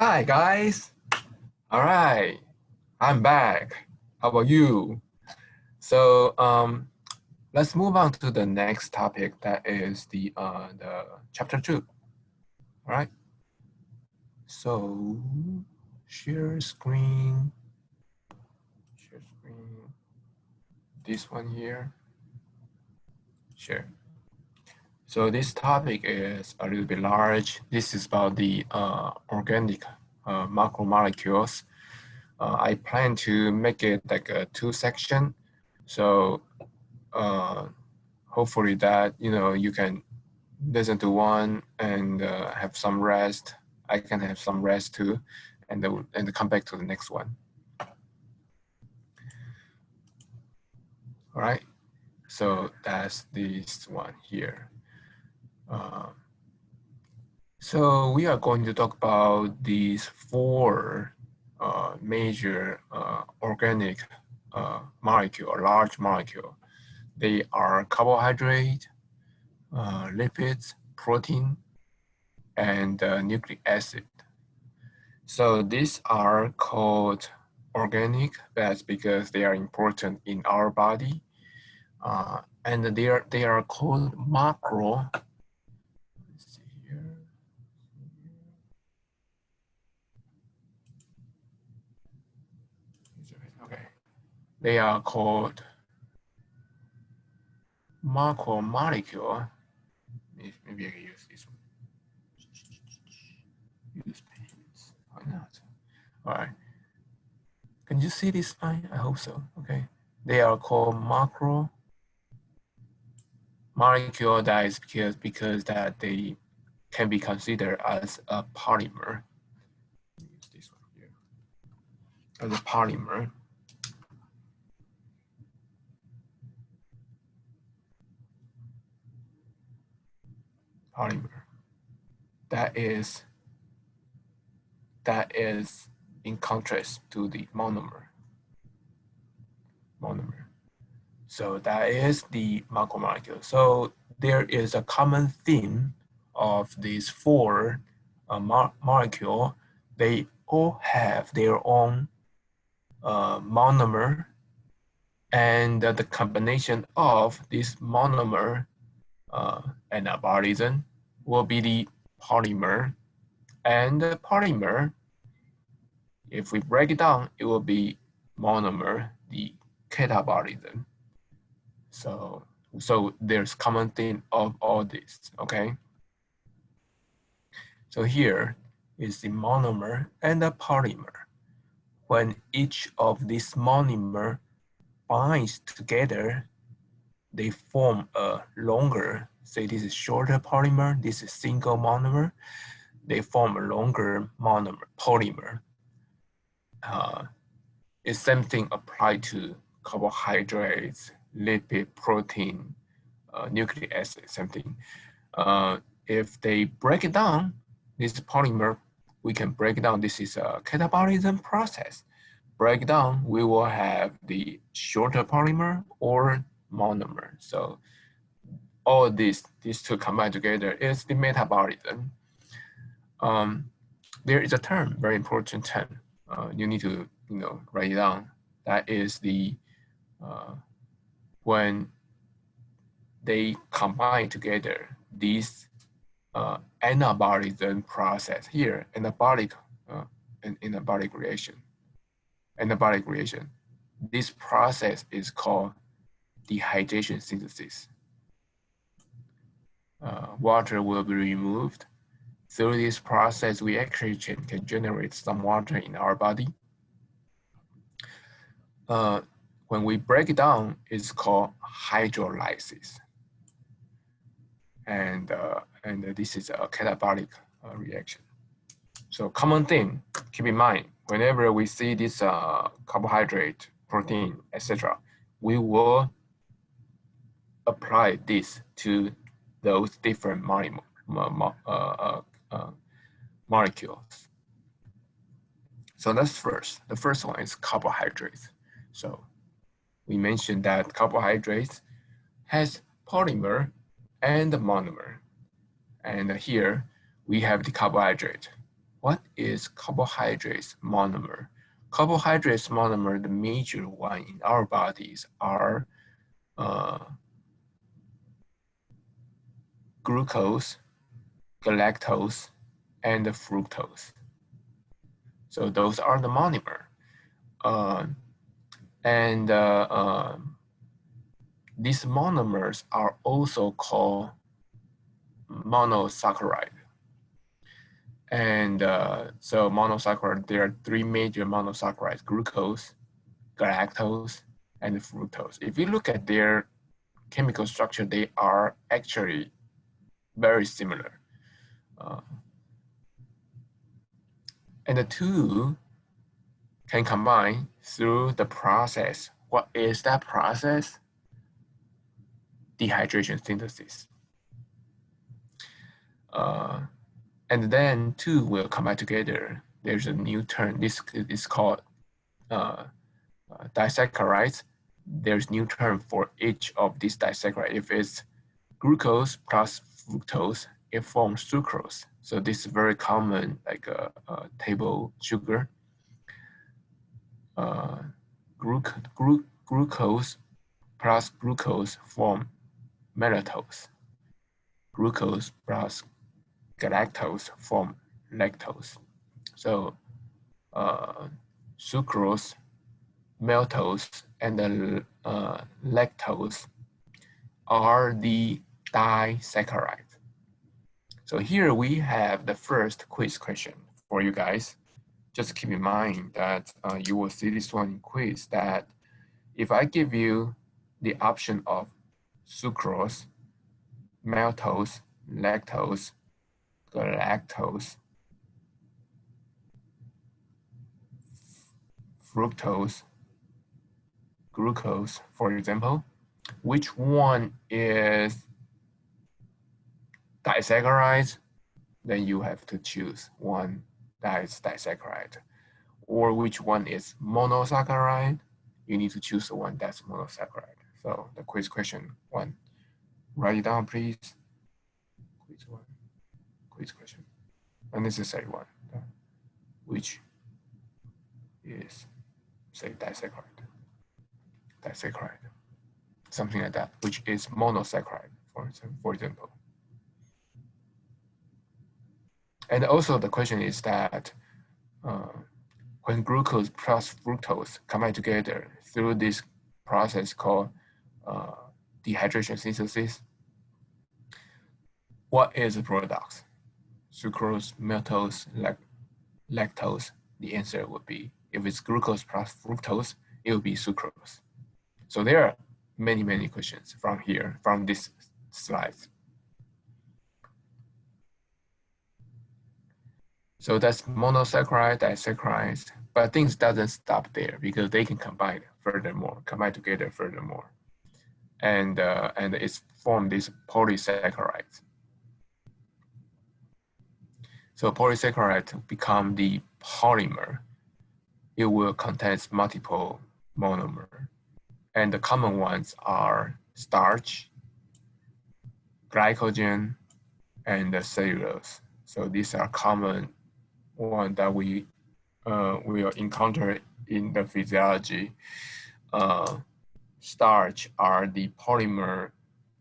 Hi guys. All right, I'm back. How about you? So let's move on to the next topic. That is the chapter 2. All right. So share screen. Share screen. This one here. Share. So this topic is a little bit large. This is about the organic macromolecules. I plan to make it like a 2-section. So hopefully that, you can listen to one and have some rest. I can have some rest too, and come back to the next one. All right, so that's this one here. So we are going to talk about these 4 major organic molecule, large molecule. They are carbohydrate, lipids, protein, and nucleic acid. So these are called organic. That's because they are important in our body, and they are called macro. Let's see here. Okay, they are called macromolecule. Maybe I can use this one. Use pens. Why not? All right. Can you see this line? I hope so. Okay. They are called macro molecule. That is because that they can be considered as a polymer. Use this one here. As a polymer. Polymer. That is in contrast to the monomer. So that is the macromolecule. So there is a common theme of these 4 molecule. They all have their own monomer, and the combination of this monomer anabolism will be the polymer. And the polymer, if we break it down, it will be monomer, the catabolism. So there's common theme of all this, okay? So here is the monomer and the polymer. When each of these monomer binds together, they form a longer, say this is shorter polymer, this is single monomer, they form a longer polymer. It's same thing applied to carbohydrates, lipid, protein, nucleic acid, same thing. If they break it down, this polymer, we can break down, this is a catabolism process. Break down, we will have the shorter polymer or monomer. So all these 2 combined together is the metabolism. There is a term, very important term. You need to write it down. That is the when they combine together these anabolism process here, anabolic reaction. Anabolic reaction. This process is called dehydration synthesis. Water will be removed. Through this process, we actually can generate some water in our body. When we break it down, it's called hydrolysis. And this is a catabolic reaction. So common thing, keep in mind, whenever we see this carbohydrate, protein, etc., we will apply this to those different molecules. So that's first. The first one is carbohydrates. So we mentioned that carbohydrates has polymer and monomer. And here we have the carbohydrate. what is carbohydrates monomer? Carbohydrates monomer, the major one in our bodies are glucose, galactose, and fructose. So those are the monomer. These monomers are also called monosaccharide. And so monosaccharide, there are three major monosaccharides: glucose, galactose, and fructose. If you look at their chemical structure, they are actually very similar. And the two can combine through the process. What is that process? Dehydration synthesis. And then two will combine together. There's a new term. This is called disaccharides. There's new term for each of these disaccharides. If it's glucose plus fructose, it forms sucrose. So this is very common, like a table sugar. Glucose plus glucose form maltose. Glucose plus galactose form lactose. So sucrose, maltose, and the lactose are the disaccharides. So here we have the first quiz question for you guys. Just keep in mind that you will see this one in quiz, that if I give you the option of sucrose, maltose, lactose, galactose, fructose, glucose, for example, which one is disaccharide, then you have to choose one that is disaccharide. Or which one is monosaccharide, you need to choose the one that's monosaccharide. So the quiz question one, write it down, please. Quiz one, quiz question, unnecessary one, which is, say, disaccharide, something like that, which is monosaccharide, for example. And also the question is that when glucose plus fructose combine together through this process called dehydration synthesis, what is the product? Sucrose, maltose, lactose? The answer would be, if it's glucose plus fructose, it will be sucrose. So there are many, many questions from here, from this slide. So that's monosaccharide, disaccharides, but things doesn't stop there because they can combine together furthermore. And it's formed these polysaccharides. So polysaccharide become the polymer. It will contain multiple monomer. And the common ones are starch, glycogen, and the cellulose. So these are common one that we will encounter in the physiology. Starch are the polymer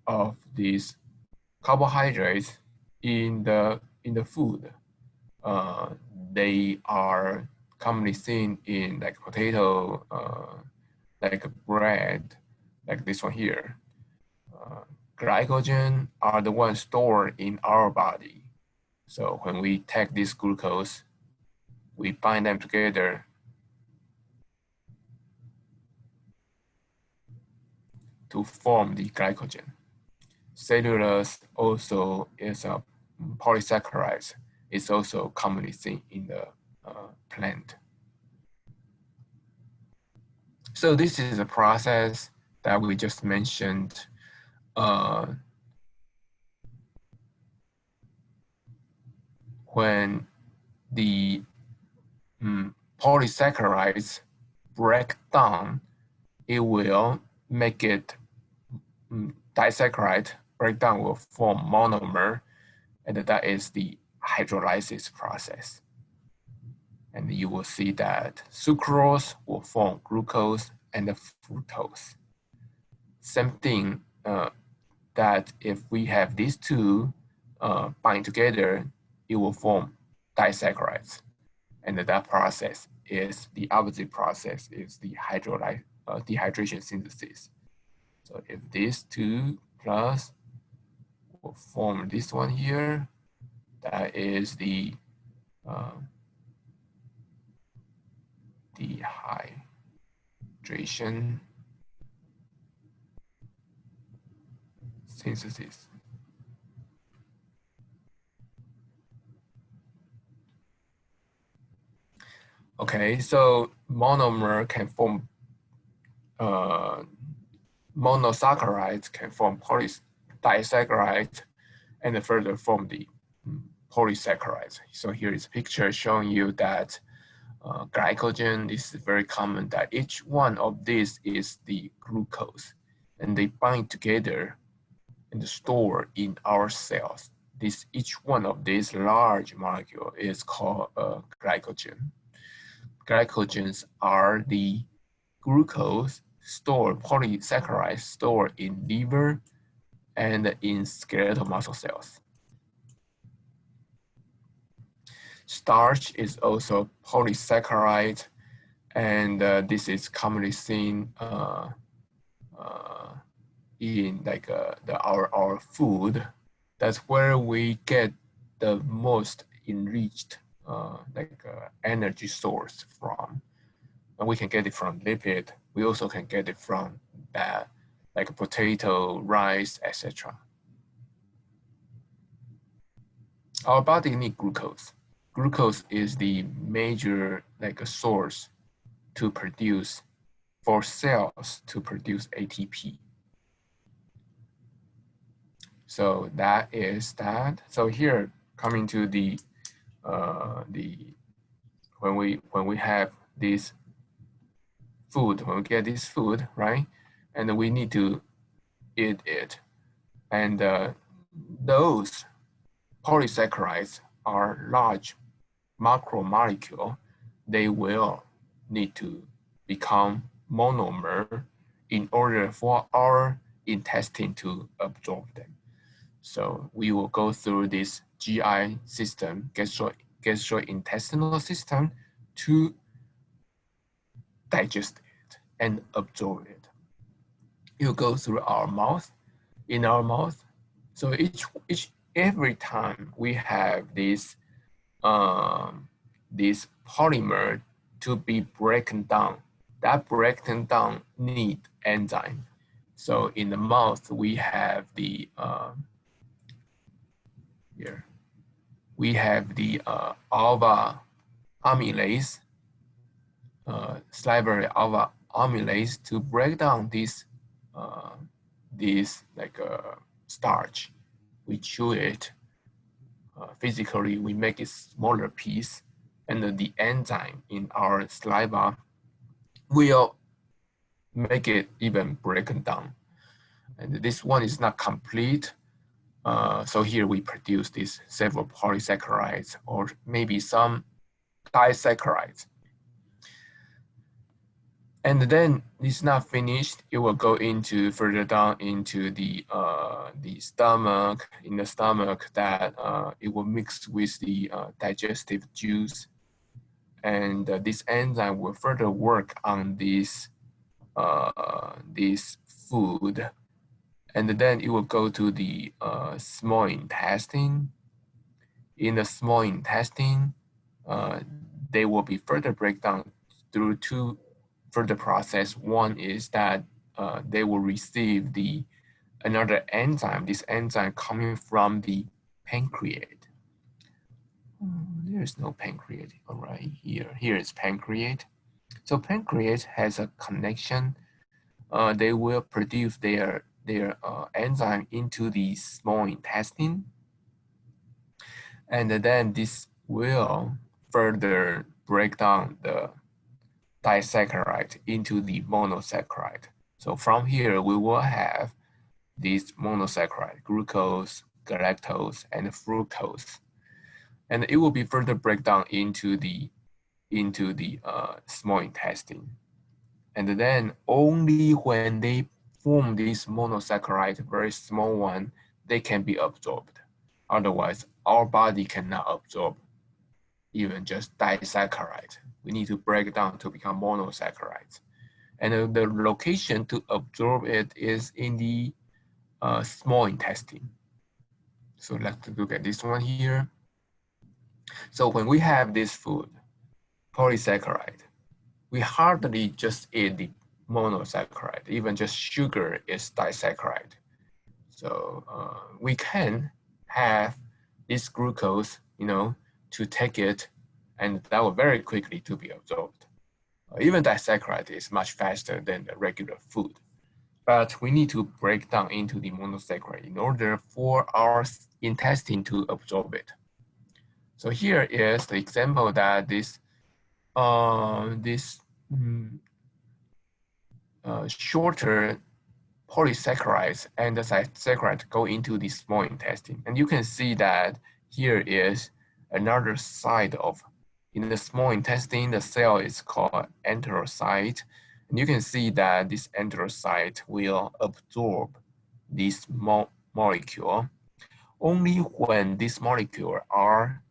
of these carbohydrates in the food. They are commonly seen in like potato, like bread, like this one here. Glycogen are the ones stored in our body. So when we take this glucose, we bind them together to form the glycogen. Cellulose also is a polysaccharide. It's also commonly seen in the plant. So this is a process that we just mentioned. When the polysaccharides break down, it will make it disaccharide breakdown will form monomer, and that is the hydrolysis process. And you will see that sucrose will form glucose and fructose. Same thing that if we have these two bind together, it will form disaccharides. And that process is the opposite process, is the dehydration synthesis. So if these two plus will form this one here, that is the dehydration synthesis. Okay, so monomer can form monosaccharides can form disaccharides and further form the polysaccharides. So here is a picture showing you that glycogen is very common, that each one of these is the glucose, and they bind together and store in our cells. Each one of these large molecule is called glycogen. Glycogens are the glucose polysaccharides stored in liver and in skeletal muscle cells. Starch is also polysaccharide, and this is commonly seen in like our food. That's where we get the most enriched energy source from. And we can get it from lipid. We also can get it from like potato, rice, etc. Our body needs glucose. Glucose is the major source to produce, for cells to produce ATP. So that is that. So here, coming to the when we have this food, when we get this food, right, and we need to eat it, and those polysaccharides are large macromolecule. They will need to become monomer in order for our intestine to absorb them. So we will go through this GI system, gastrointestinal system, to digest it and absorb it. You go through our mouth, in our mouth. So every time we have this polymer to be broken down, that breaking down need enzyme. So in the mouth we have the here we have the alpha amylase, salivary alpha amylase, to break down this starch. We chew it physically, we make it smaller piece, and the enzyme in our saliva will make it even broken down. And this one is not complete. So here we produce these several polysaccharides, or maybe some disaccharides. And then it's not finished. It will go into further down into the stomach. In the stomach, that it will mix with the digestive juice, and this enzyme will further work on this food, and then it will go to the small intestine. In the small intestine, they will be further breakdown through two further process. One is that they will receive another enzyme, this enzyme coming from the pancreas. There's no pancreas, all right, here is pancreas. So pancreas has a connection. They will produce their enzyme into the small intestine, and then this will further break down the disaccharide into the monosaccharide. So from here, we will have these monosaccharide, glucose, galactose, and fructose. And it will be further break down into the into the small intestine. And then only when they form this monosaccharide, very small one, they can be absorbed. Otherwise, our body cannot absorb even just disaccharide. We need to break it down to become monosaccharides. And the location to absorb it is in the small intestine. So let's look at this one here. So when we have this food, polysaccharide, we hardly just eat the monosaccharide. Even just sugar is disaccharide. So we can have this glucose, to take it, and that will very quickly to be absorbed. Even disaccharide is much faster than the regular food. But we need to break down into the monosaccharide in order for our intestine to absorb it. So here is the example that this shorter polysaccharides and the disaccharide go into the small intestine. And you can see that here is another side of, in the small intestine, the cell is called enterocyte. And you can see that this enterocyte will absorb this molecule only when this molecule are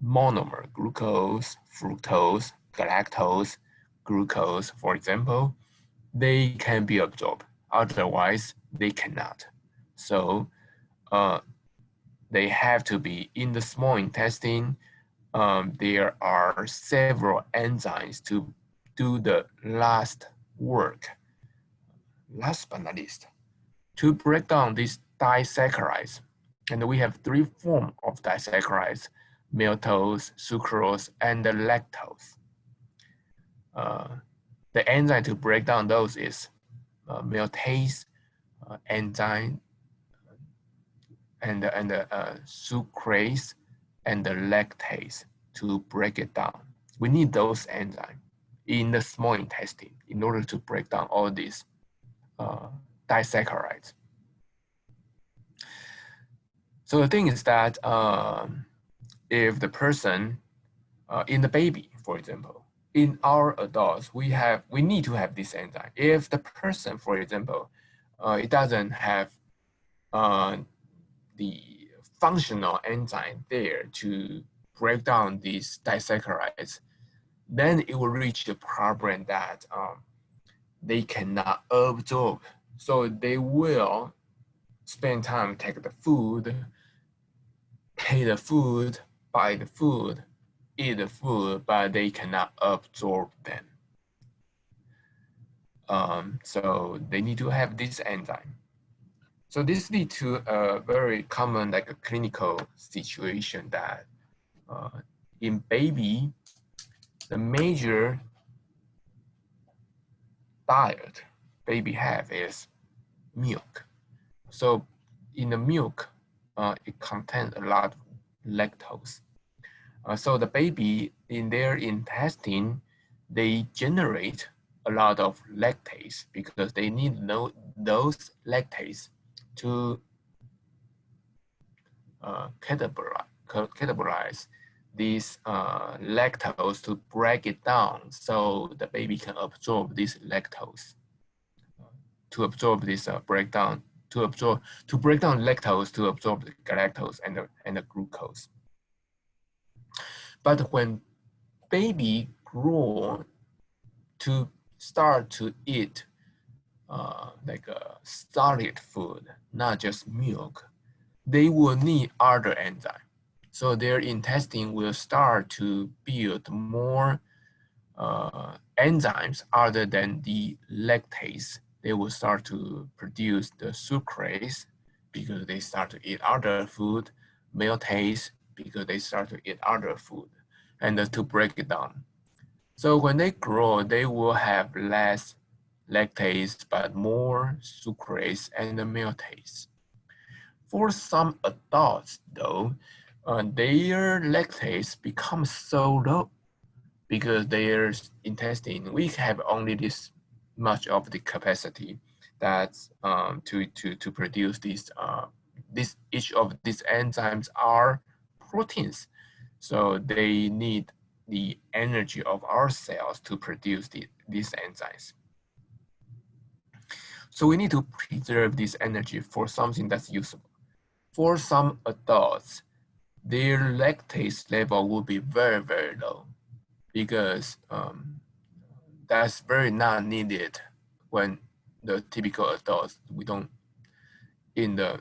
monomer, glucose, fructose, galactose, glucose, for example, they can be absorbed. Otherwise, they cannot. So they have to be in the small intestine. There are several enzymes to do the last work. Last but not least, to break down these disaccharides. And we have three forms of disaccharides: maltose, sucrose, and the lactose. The enzyme to break down those is maltase enzyme and sucrase and the lactase to break it down. We need those enzymes in the small intestine in order to break down all these disaccharides. So the thing is that if the person in the baby, for example, in our adults, we need to have this enzyme. If the person, for example, it doesn't have the functional enzyme there to break down these disaccharides, then it will reach the problem that they cannot absorb. So they will spend time take the food, pay the food, buy the food, eat the food, but they cannot absorb them. So they need to have this enzyme. So this leads to a very common, like a clinical situation that in baby, the major diet baby have is milk. So in the milk, it contains a lot of lactose. So the baby in their intestine, they generate a lot of lactase because they need those lactase to catabolize this lactose to break it down so the baby can absorb this lactose. To absorb this breakdown, to break down lactose to absorb the galactose and the glucose. But when baby grow to start to eat like a solid food, not just milk, they will need other enzymes. So their intestine will start to build more enzymes other than the lactase. They will start to produce the sucrase because they start to eat other food, maltase because they start to eat other food, and to break it down. So when they grow, they will have less lactase, but more sucrase and maltase. For some adults, though, their lactase becomes so low because their intestine, we have only this much of the capacity that's to produce these. Each of these enzymes are proteins, so they need the energy of our cells to produce these enzymes. So we need to preserve this energy for something that's usable. For some adults, their lactase level will be very, very low because that's very not needed when the typical adults, we don't, in the,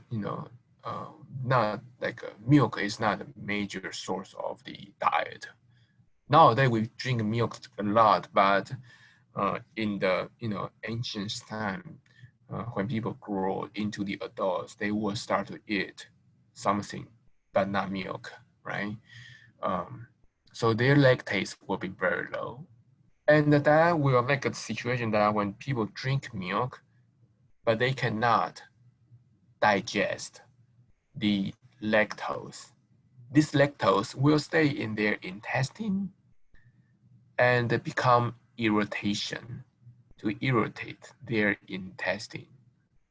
not like milk is not a major source of the diet. Nowadays we drink milk a lot, but in the ancient time, when people grow into the adults, they will start to eat something, but not milk, right? So their lactase will be very low. And that will make a situation that when people drink milk, but they cannot digest the lactose. This lactose will stay in their intestine and become irritation to irritate their intestine.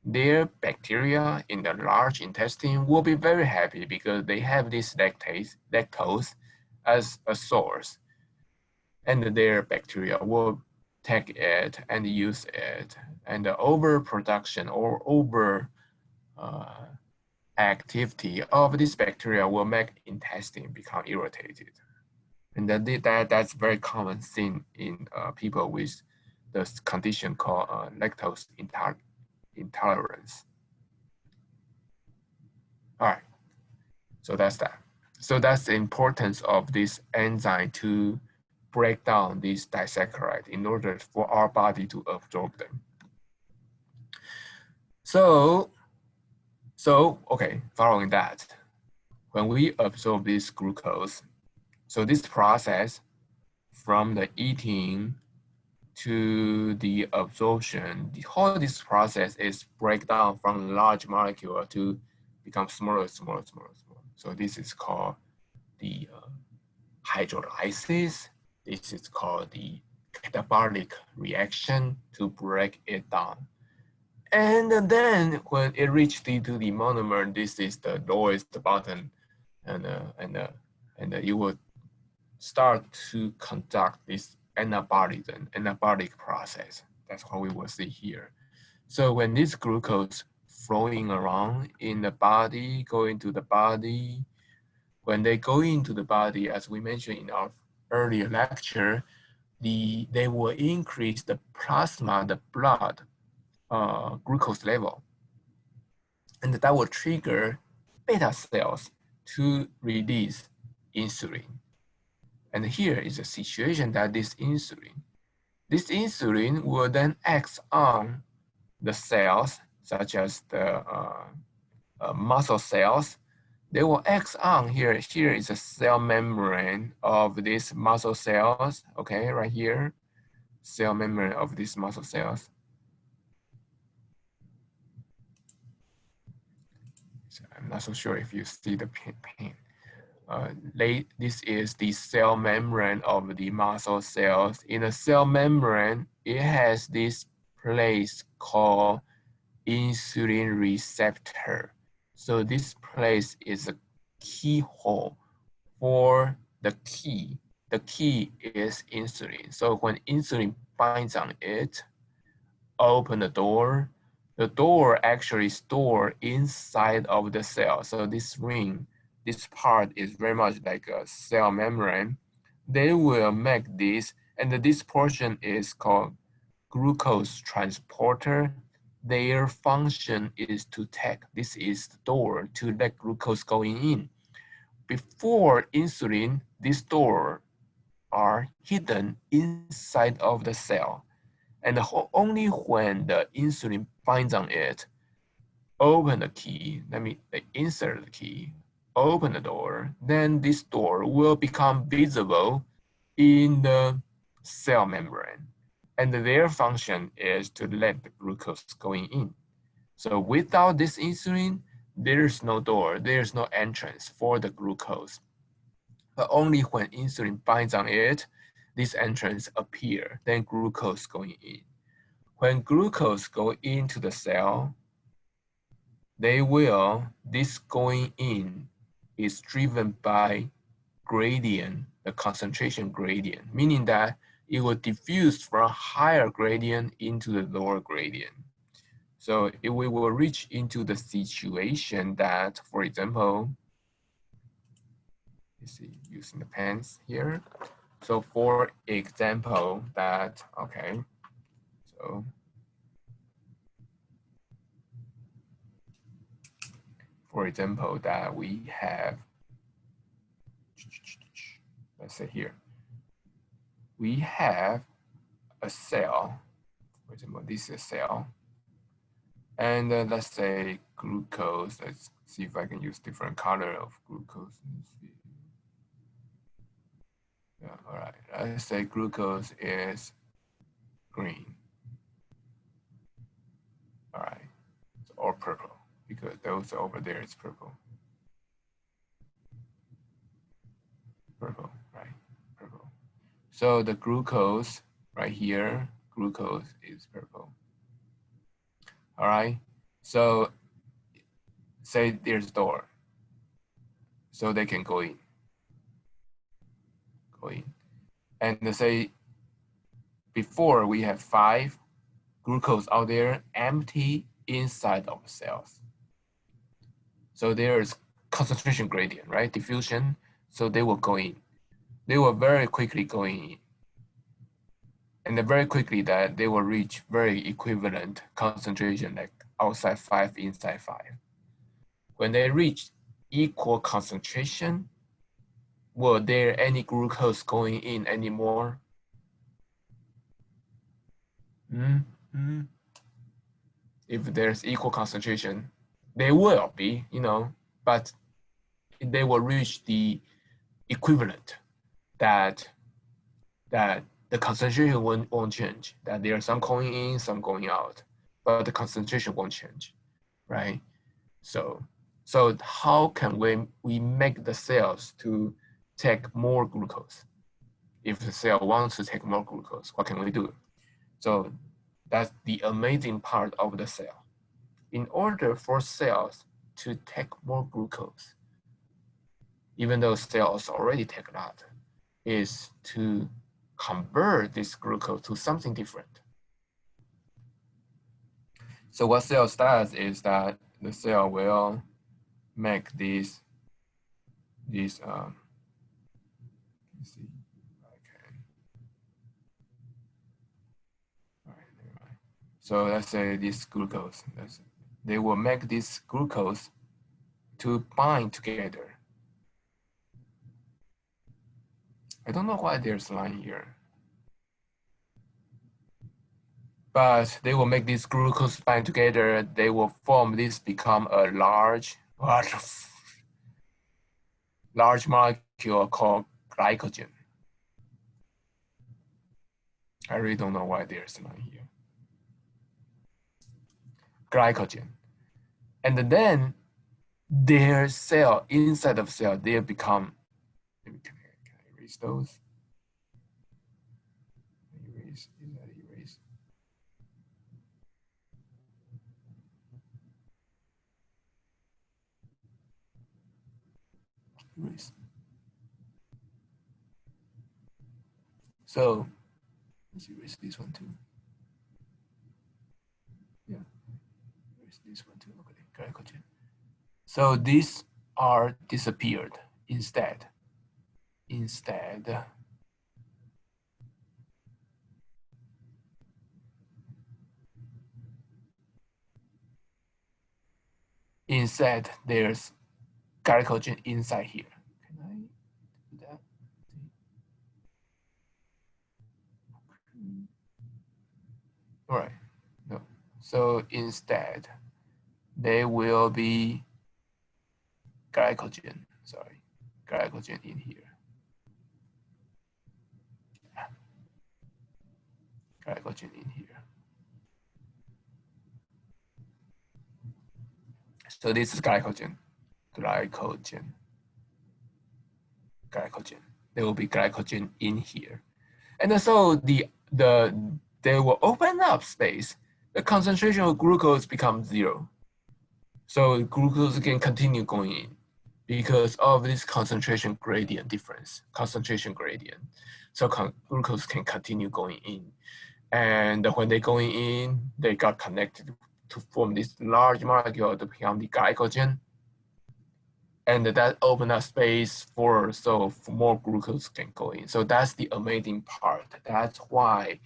Their bacteria in the large intestine will be very happy because they have this lactose as a source. And their bacteria will take it and use it. And the overproduction or over activity of this bacteria will make intestine become irritated. And that's very common thing in people with this condition called lactose intolerance. All right, so that's that. So that's the importance of this enzyme to break down these disaccharides in order for our body to absorb them. So okay, following that, when we absorb this glucose, so this process from the eating to the absorption, the whole this process is breakdown from large molecule to become smaller. So this is called the hydrolysis. This is called the catabolic reaction to break it down. And then when it reached into the monomer, this is the lowest button, and you will start to conduct this anabolic process. That's what we will see here. So when this glucose flowing around in the body, going to the body, when they go into the body, as we mentioned in our earlier lecture, they will increase the plasma, the blood glucose level. And that will trigger beta cells to release insulin. And here is a situation that this insulin will then act on the cells, such as the muscle cells. They will act on here. Here is a cell membrane of these muscle cells. Okay, right here, cell membrane of these muscle cells. So I'm not so sure if you see the paint. This is the cell membrane of the muscle cells. In the cell membrane, it has this place called insulin receptor. So this place is a keyhole for the key. The key is insulin. So when insulin binds on it, open the door actually stored inside of the cell. So this ring, this part is very much like a cell membrane. They will make this, and this portion is called glucose transporter. Their function is to take, this is the door to let glucose going in. Before insulin, these doors are hidden inside of the cell. And only when the insulin binds on it, open the key, insert the key, open the door, then this door will become visible in the cell membrane. And their function is to let the glucose going in. So without this insulin, there's no door, there's no entrance for the glucose. But only when insulin binds on it, this entrance appears, then glucose going in. When glucose go into the cell, this going in is driven by gradient the concentration gradient, meaning that it will diffuse from higher gradient into the lower gradient. So if we will reach into the situation that, for example, you see, using the pens here. So for example, that, okay, so for example, that we have, let's say here, we have a cell, for example, this is a cell, and let's say glucose. Let's see if I can use different color of glucose. Let's see. Yeah, all right, let's say glucose is green. All right, so, or purple, because those over there is purple. Purple, right, purple. So the glucose right here, glucose is purple. All right, so say there's a door, so they can go in. And say before we have 5 glucose out there empty inside of the cells. So there's concentration gradient, right? Diffusion, so they will go in. They will very quickly go in. And then very quickly that they will reach very equivalent concentration, like outside 5, inside 5. When they reach equal concentration, will there any glucose going in anymore? If there's equal concentration, they will be, but they will reach the equivalent that the concentration won't change, that there are some going in, some going out, but the concentration won't change, right? So how can we make the cells to take more glucose? If the cell wants to take more glucose, what can we do? So that's the amazing part of the cell. In order for cells to take more glucose, even though cells already take a lot, is to convert this glucose to something different. So what cells does is that the cell will make these let's see, okay. All right, never mind. So let's say this glucose, they will make this glucose to bind together. I don't know why there's a line here. But they will make this glucose bind together. They will form this, become a large molecule called glycogen. I really don't know why there's a line here. Glycogen. And then their cell, inside of cell, they become, can I erase those? Erase, is that erase? Erase. So let's erase this one too. Yeah, erase this one too. Okay, glycogen. So these are disappeared instead. Instead, there's glycogen inside here. Can I do that? All right. No. So instead, there will be glycogen. Sorry, glycogen in here. Glycogen in here. So this is glycogen. Glycogen. There will be glycogen in here, and so they will open up space. The concentration of glucose becomes 0. So glucose can continue going in. because of this concentration gradient difference, concentration gradient. So glucose can continue going in. And when they're going in, they got connected to form this large molecule to become the glycogen. And that opened up space for more glucose can go in. So that's the amazing part. That's why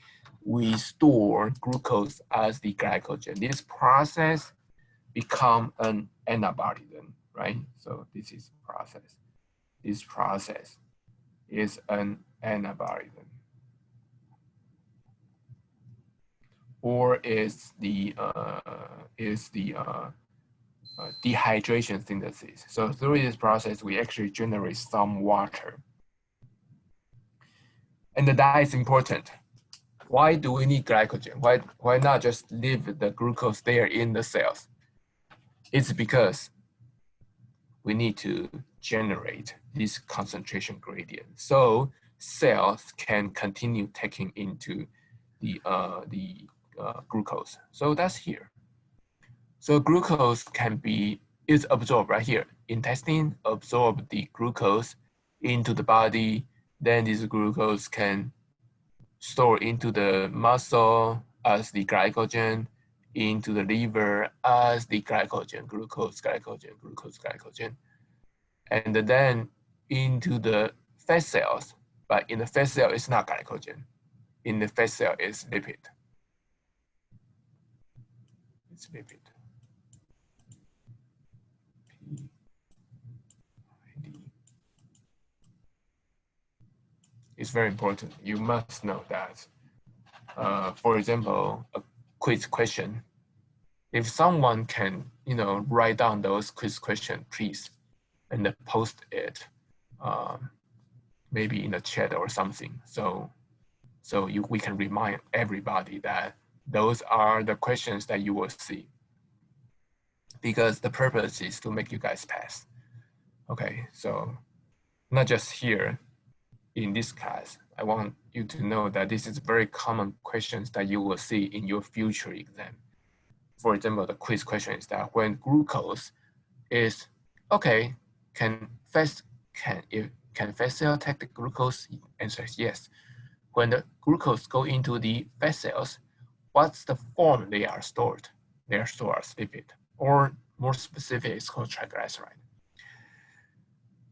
we store glucose as the glycogen. This process become an antibody then, right? So this is process. This process is an antibody then. Or is the dehydration synthesis. So through this process, we actually generate some water. And that is important. Why do we need glycogen? Why not just leave the glucose there in the cells? It's because we need to generate this concentration gradient. So cells can continue taking into the glucose. So that's here. So glucose is absorbed right here. Intestine absorb the glucose into the body. Then this glucose can store into the muscle as the glycogen, into the liver as the glycogen, glucose, glycogen, glucose, glycogen. And then into the fat cells, but in the fat cell, it's not glycogen. In the fat cell, it's lipid. It's lipid. It's very important. You must know that. For example, a quiz question. If someone can, write down those quiz questions, please, and post it, maybe in the chat or something. So we can remind everybody that those are the questions that you will see, because the purpose is to make you guys pass. Okay, so not just here in this class, I want you to know that this is very common questions that you will see in your future exam. For example, the quiz question is that when glucose is, okay, can fat cell take the glucose? Answer is yes. When the glucose go into the fat cells, what's the form they are stored? They are stored as lipid, or more specific, it's called triglyceride.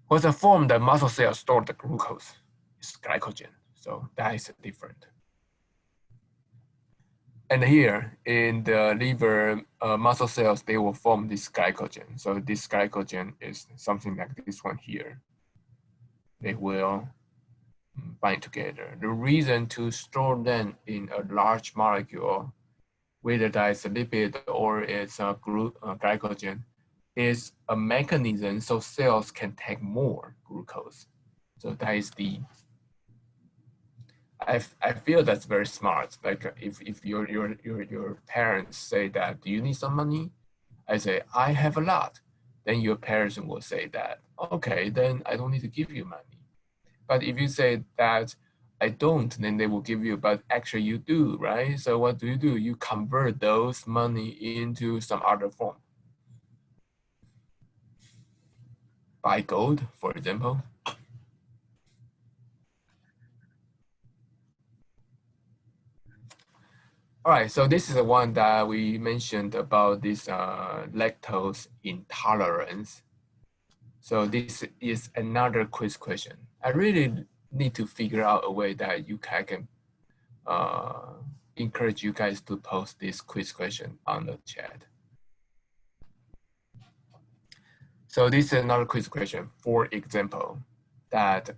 What's the form that muscle cells store the glucose? It's glycogen. So that is different. And here in the liver muscle cells, they will form this glycogen. So this glycogen is something like this one here. They will bind together. The reason to store them in a large molecule, whether that is a lipid or it's a glycogen, is a mechanism so cells can take more glucose. So that is the, I feel that's very smart. Like if your parents say that, do you need some money? I say, I have a lot. Then your parents will say that, okay, then I don't need to give you money. But if you say that I don't, then they will give you, but actually you do, right? So what do? You convert those money into some other form. Buy gold, for example. All right, so this is the one that we mentioned about this lactose intolerance. So this is another quiz question. I really need to figure out a way that you can encourage you guys to post this quiz question on the chat. So this is another quiz question. For example, that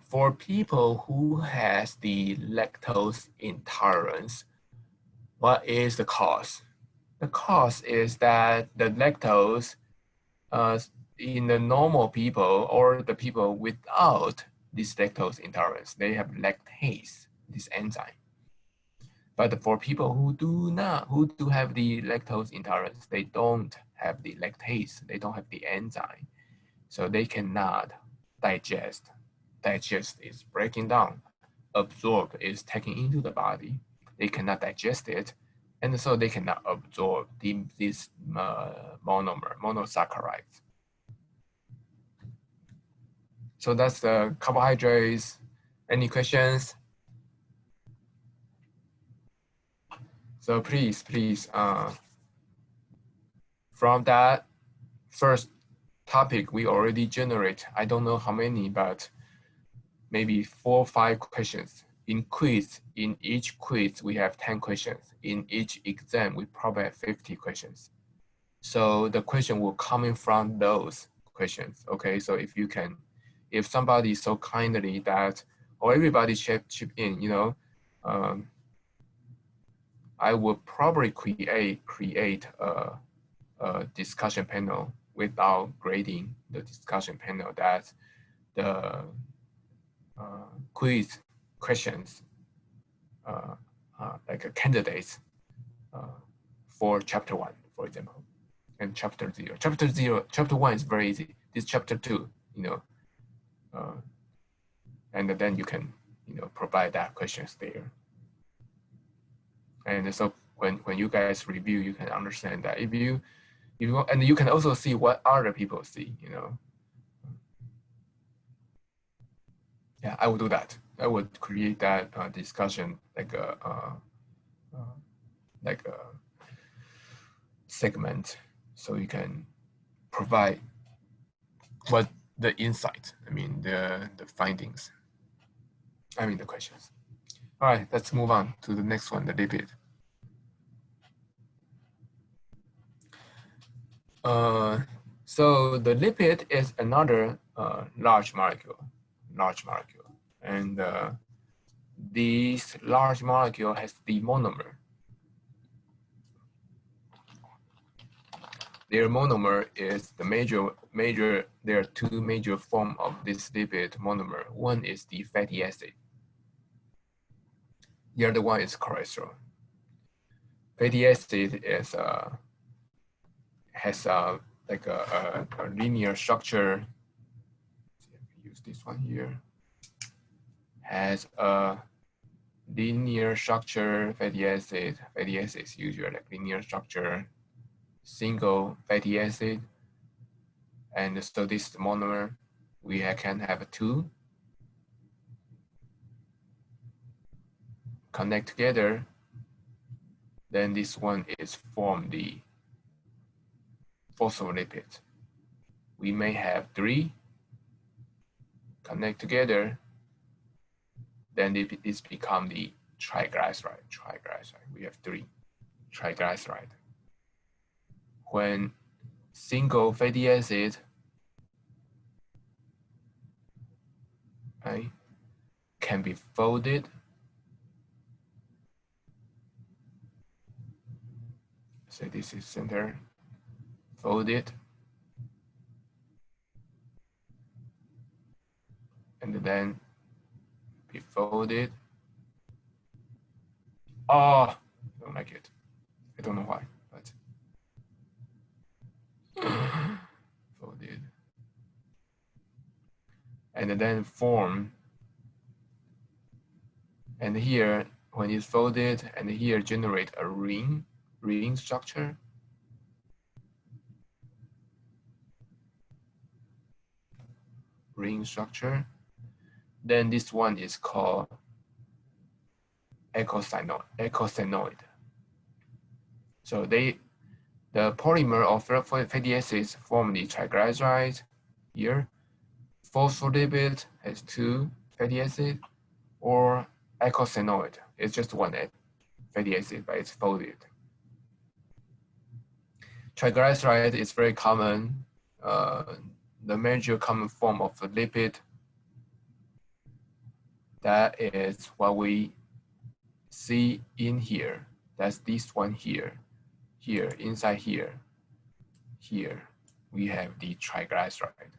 for people who has the lactose intolerance, what is the cause? The cause is that the lactose in the normal people or the people without this lactose intolerance, they have lactase, this enzyme. But for people who do have the lactose intolerance, they don't have the lactase, they don't have the enzyme. So they cannot digest. Digest is breaking down. Absorb is taking into the body. They cannot digest it. And so they cannot absorb these monosaccharides. So that's the carbohydrates. Any questions? So please, from that first topic we already generate, I don't know how many, but maybe 4 or 5 questions. In each quiz, we have 10 questions. In each exam, we probably have 50 questions. So the question will coming from those questions. Okay, so if somebody so kindly that, or everybody chip in, I will probably create a discussion panel without grading the discussion panel that the quiz questions like candidates for chapter 1, for example, and chapter 0. Chapter 1 is very easy. This chapter 2, and then you can provide that questions there. And so when you guys review, you can understand that and you can also see what other people see, Yeah, I would do that. I would create that discussion like a segment, so you can provide what the insight. I mean the findings. I mean the questions. All right, let's move on to the next one, the lipid. So the lipid is another large molecule, and this large molecule has the monomer. Their monomer is the major. There are 2 major forms of this lipid monomer. One is the fatty acid. The other one is cholesterol. Fatty acid is has like a linear structure. Use this one here. Has a linear structure. Fatty acid. Fatty acids usually like linear structure. Single fatty acid, and so this monomer we can have 2 connect together. Then this one is form the phospholipid. We may have 3 connect together. Then this become the triglyceride. We have 3 triglyceride. When single fatty acid can be folded, so this is center, folded, and then be folded. Oh, I don't like it. I don't know why, but folded. And then form. And here, when it's folded, and here generate a ring structure. Ring structure. Then this one is called eicosanoid. So the polymer of fatty acids form the triglycerides here. Phospholipid has 2 fatty acids, or eicosanoid. It's just 1 fatty acid, but it's folded. Triglyceride is very common. The major common form of a lipid, that is what we see in here. That's this one here. Here, inside here, we have the triglyceride.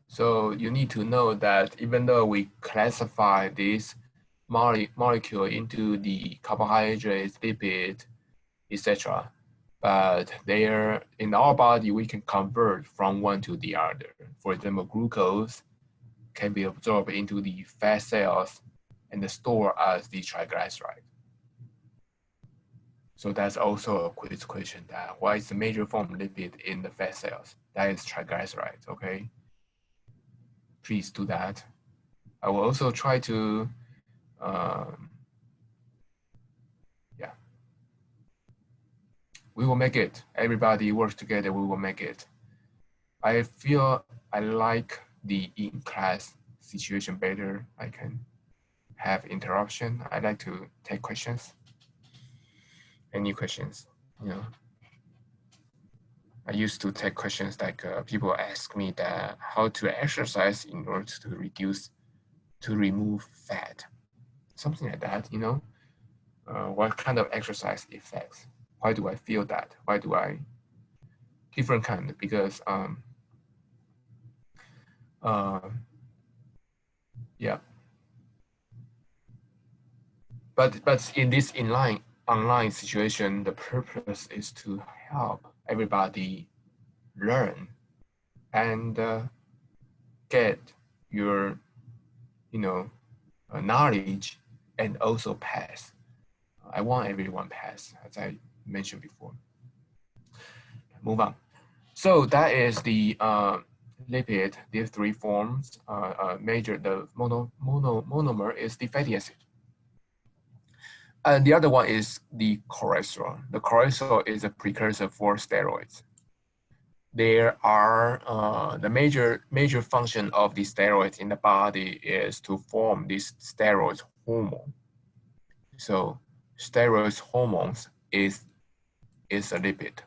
So you need to know that even though we classify this molecule into the carbohydrates, lipid, etc., but they're in our body, we can convert from one to the other. For example, glucose can be absorbed into the fat cells and stored as the triglyceride. So that's also a quiz question, that what is the major form lipid in the fat cells? That is triglycerides, okay? Please do that. I will also try to, yeah. We will make it. Everybody works together, we will make it. I feel I like the in-class situation better. I can have interruption. I like to take questions. Any questions? You know, I used to take questions like people ask me that how to exercise in order to remove fat, something like that. You know, what kind of exercise effects? Why do I feel that? Why do I different kind? Because yeah. But in this online situation, the purpose is to help everybody learn and get your, knowledge and also pass. I want everyone pass, as I mentioned before. Move on. So that is the lipid. These three forms. The monomer is the fatty acid. And the other one is the cholesterol. The cholesterol is a precursor for steroids. There are the major function of the steroids in the body is to form this steroid hormone. So steroid hormones is a lipid.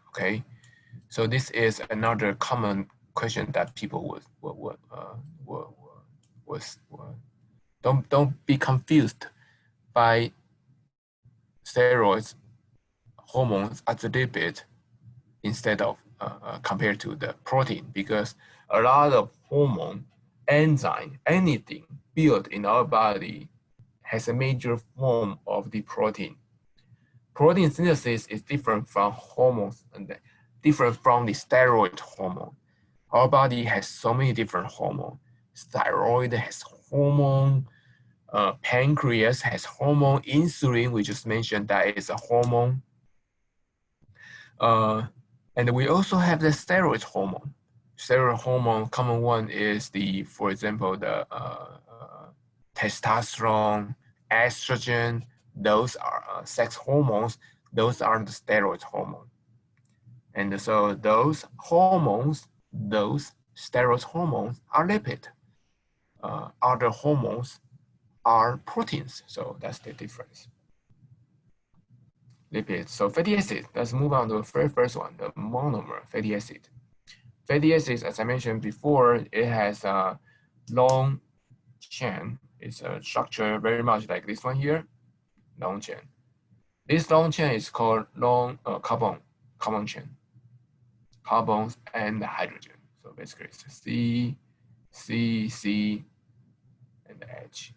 Okay. So this is another common question that people don't be confused by steroids hormones as a lipid instead of compared to the protein, because a lot of hormone, enzyme, anything built in our body has a major form of the protein. Protein synthesis is different from hormones and different from the steroid hormone. Our body has so many different hormones. Thyroid has hormone, pancreas has hormone, insulin, we just mentioned that is a hormone. And we also have the steroid hormone. Steroid hormone, common one is for example, the testosterone, estrogen. Those are sex hormones. Those are the steroid hormone. And so those hormones, those steroid hormones are lipid. Other hormones are proteins. So that's the difference. Lipids. So fatty acid. Let's move on to the very first one, the monomer fatty acid. Fatty acids, as I mentioned before, it has a long chain. It's a structure very much like this one here, long chain. This long chain is called long carbon chain. Carbons and hydrogen. So basically it's C, C, C, and H,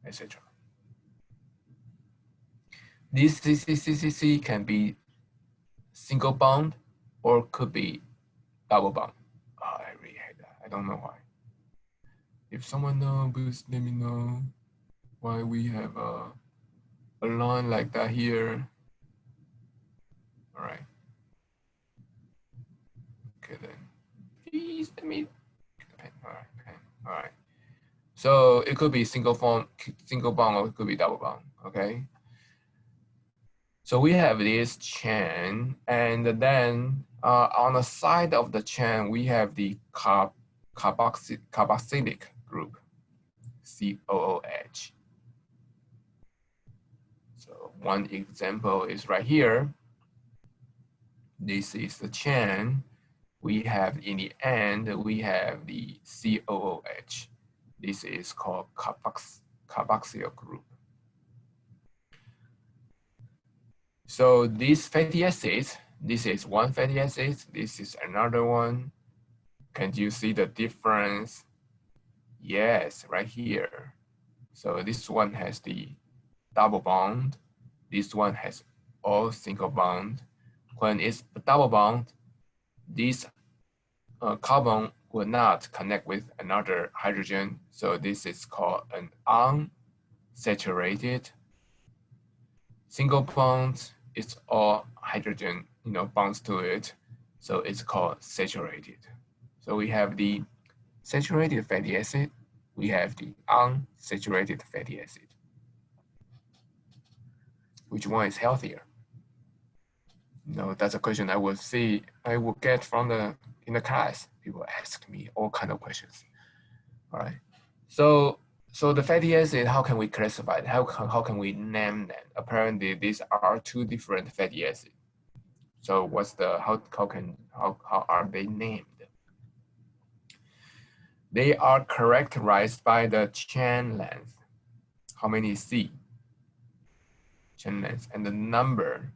etc. This C can be single bond or could be double bond. Oh, I really hate that. I don't know why. If someone knows, please let me know why we have a line like that here. All right. Okay then. Please let me get the pen. All right, pen. All right. So it could be single bond, or it could be double bond. Okay. So we have this chain, and then on the side of the chain we have the carboxylic group, COOH. So one example is right here. This is the chain. We have in the end, we have the COOH. This is called carboxyl group. So these fatty acids, this is one fatty acid, this is another one. Can you see the difference? Yes, right here. So this one has the double bond. This one has all single bond. When it's a double bond, this carbon will not connect with another hydrogen. So this is called an unsaturated Single bond, it's all hydrogen, bonds to it. So it's called saturated. So we have the saturated fatty acid. We have the unsaturated fatty acid. Which one is healthier? That's a question I will get in the class. People ask me all kind of questions. All right. So the fatty acid, how can we classify it? How can we name them? Apparently, these are two different fatty acids. So what's the how are they named? They are characterized by the chain length. How many C? Chain length and the number,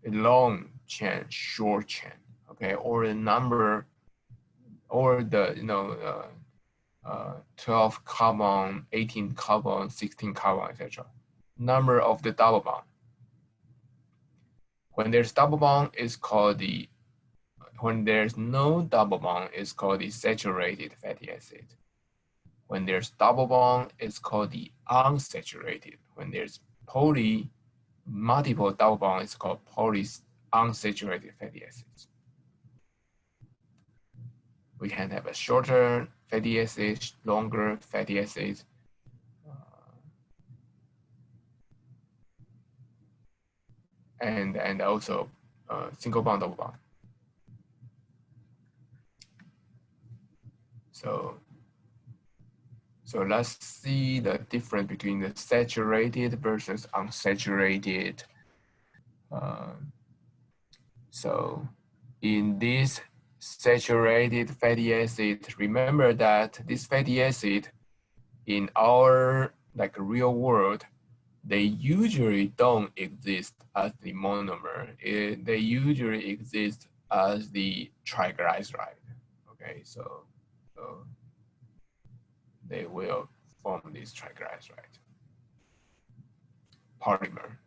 long chain, short chain, okay, or the number, or the 12 carbon, 18 carbon, 16 carbon, etc. Number of the double bond. When there's double bond, it's called the, when there's no double bond, it's called the saturated fatty acid. When there's double bond, it's called the unsaturated. When there's multiple double bond, it's called unsaturated fatty acids. We can have a shorter fatty acid, longer fatty acids. And also single bond, double bond. So let's see the difference between the saturated versus unsaturated. So in this saturated fatty acid, remember that this fatty acid in our real world, they usually don't exist as the monomer. They usually exist as the triglyceride. Okay, so they will form this triglyceride polymer.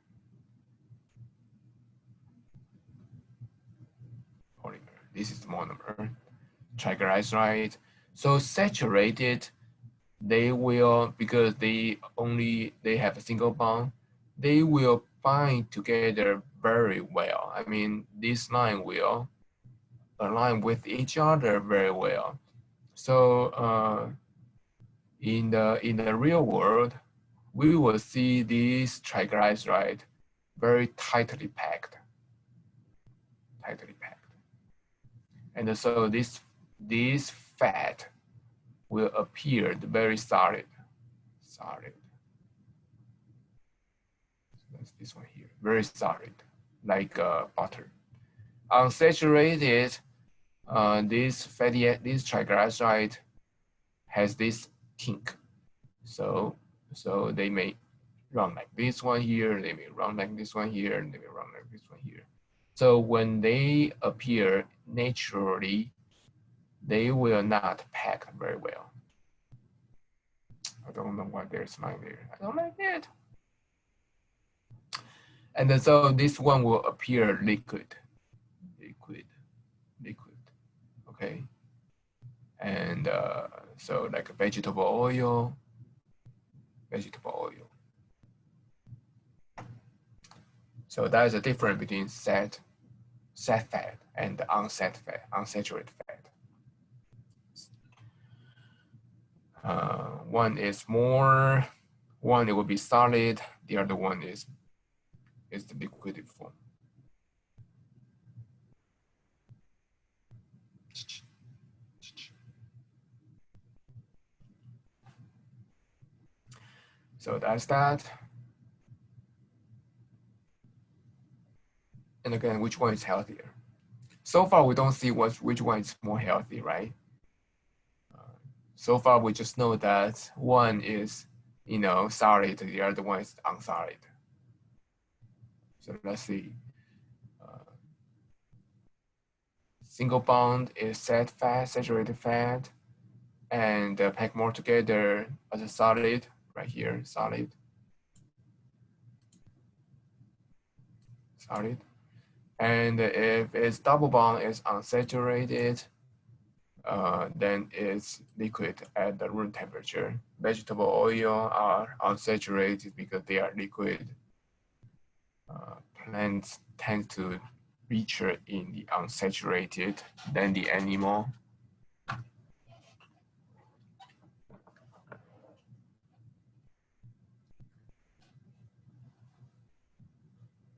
This is the monomer, triglyceride. So saturated, they will, because they have a single bond, they will bind together very well. I mean, this line will align with each other very well. So in the real world, we will see these triglyceride very tightly packed. And so this fat will appear very solid. So that's this one here, very solid, like butter. Unsaturated, this triglyceride has this kink. So they may run like this one here, they may run like this one here, and they may run like this one here. So when they appear naturally, they will not pack very well. I don't know why there's line there. I don't like it. And then, so this one will appear liquid. Okay. And so like a vegetable oil. So that is the difference between sat fat and unsaturated fat. One is more, one it will be solid, the other one is the liquid form. So that's that. And again, which one is healthier? So far, we don't see which one is more healthy, right? So far, we just know that one is, solid, the other one is unsolid. So let's see. Single bond is saturated fat, and pack more together as a solid, right here, solid. And if its double bond is unsaturated, then it's liquid at the room temperature. Vegetable oil are unsaturated because they are liquid. Plants tend to richer in the unsaturated than the animal.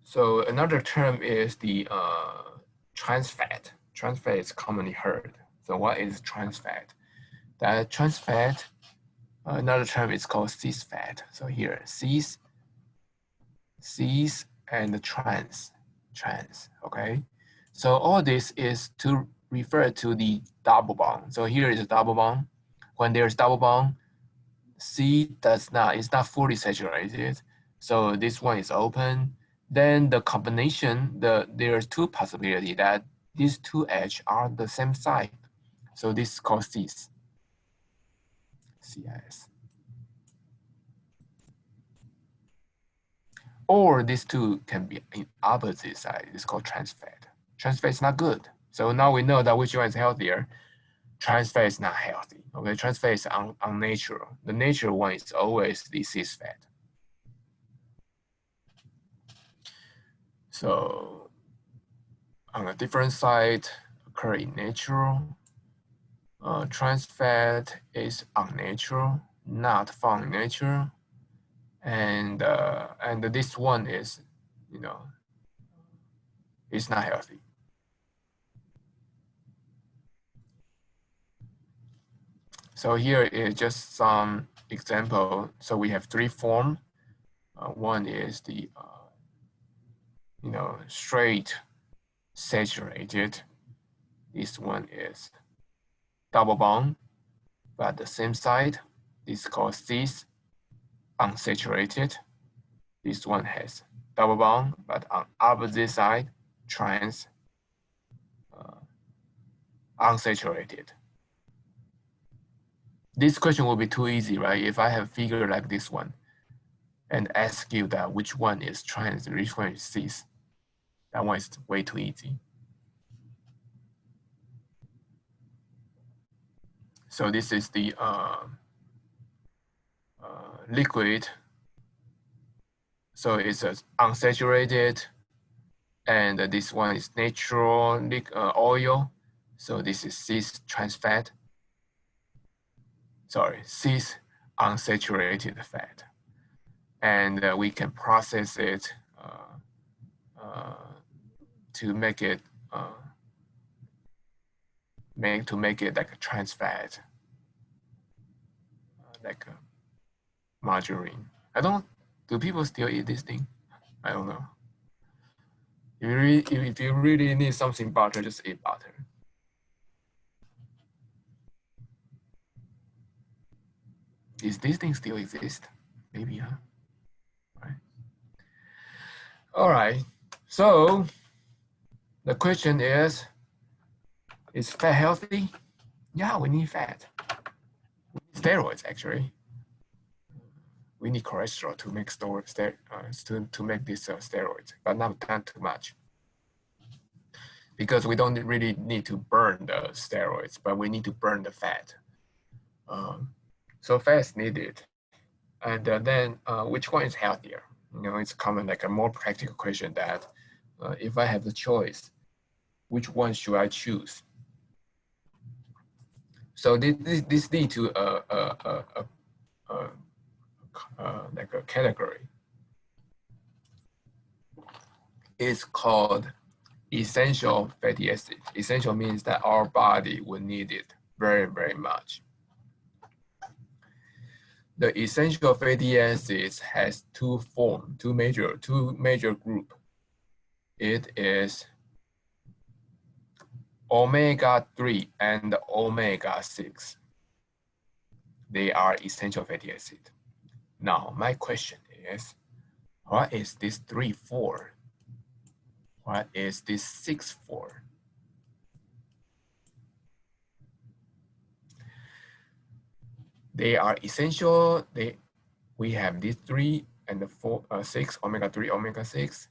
So another term is the trans fat. Trans fat is commonly heard. So what is trans fat? That trans fat, another term is called cis fat. So here, cis and trans, okay? So all this is to refer to the double bond. So here is a double bond. When there's double bond, C is not fully saturated. So this one is open. Then the combination, there's two possibilities that these two edges are the same side. So this is called cis. Or these two can be in opposite side. It's called trans fat. Trans fat is not good. So now we know that which one is healthier. Trans fat is not healthy. Okay, trans fat is unnatural. The natural one is always the cis fat. So on a different side, occur in natural. Trans fat is unnatural, not found in nature, and this one is, it's not healthy. So here is just some example. So we have three forms. One is the straight saturated. This one is double bond, but the same side. This is called cis unsaturated. This one has double bond, but on opposite side, trans unsaturated. This question will be too easy, right? If I have a figure like this one and ask you that which one is trans, which one is cis, that one is way too easy. So this is the liquid. So it's unsaturated, and this one is natural oil. So this is cis trans fat. Sorry, cis unsaturated fat. And we can process it to make it like a trans fat, like a margarine. Do people still eat this thing? I don't know. If you really need something butter, just eat butter. Is this thing still exist? Maybe, huh? Right. All right. So the question is fat healthy? Yeah, we need fat. We need steroids, actually. We need cholesterol to make to make these steroids, but not too much. Because we don't really need to burn the steroids, but we need to burn the fat. So fat is needed. And then which one is healthier? It's common, like a more practical question that if I have the choice, which one should I choose? So this lead to like a category. It's called essential fatty acids. Essential means that our body will need it very, very much. The essential fatty acids has two major group. It is omega-3 and omega-6. They are essential fatty acids. Now, my question is, what is this 3 for? What is this 6 for? They are essential. We have these 3 and the 6, omega-3, omega-6.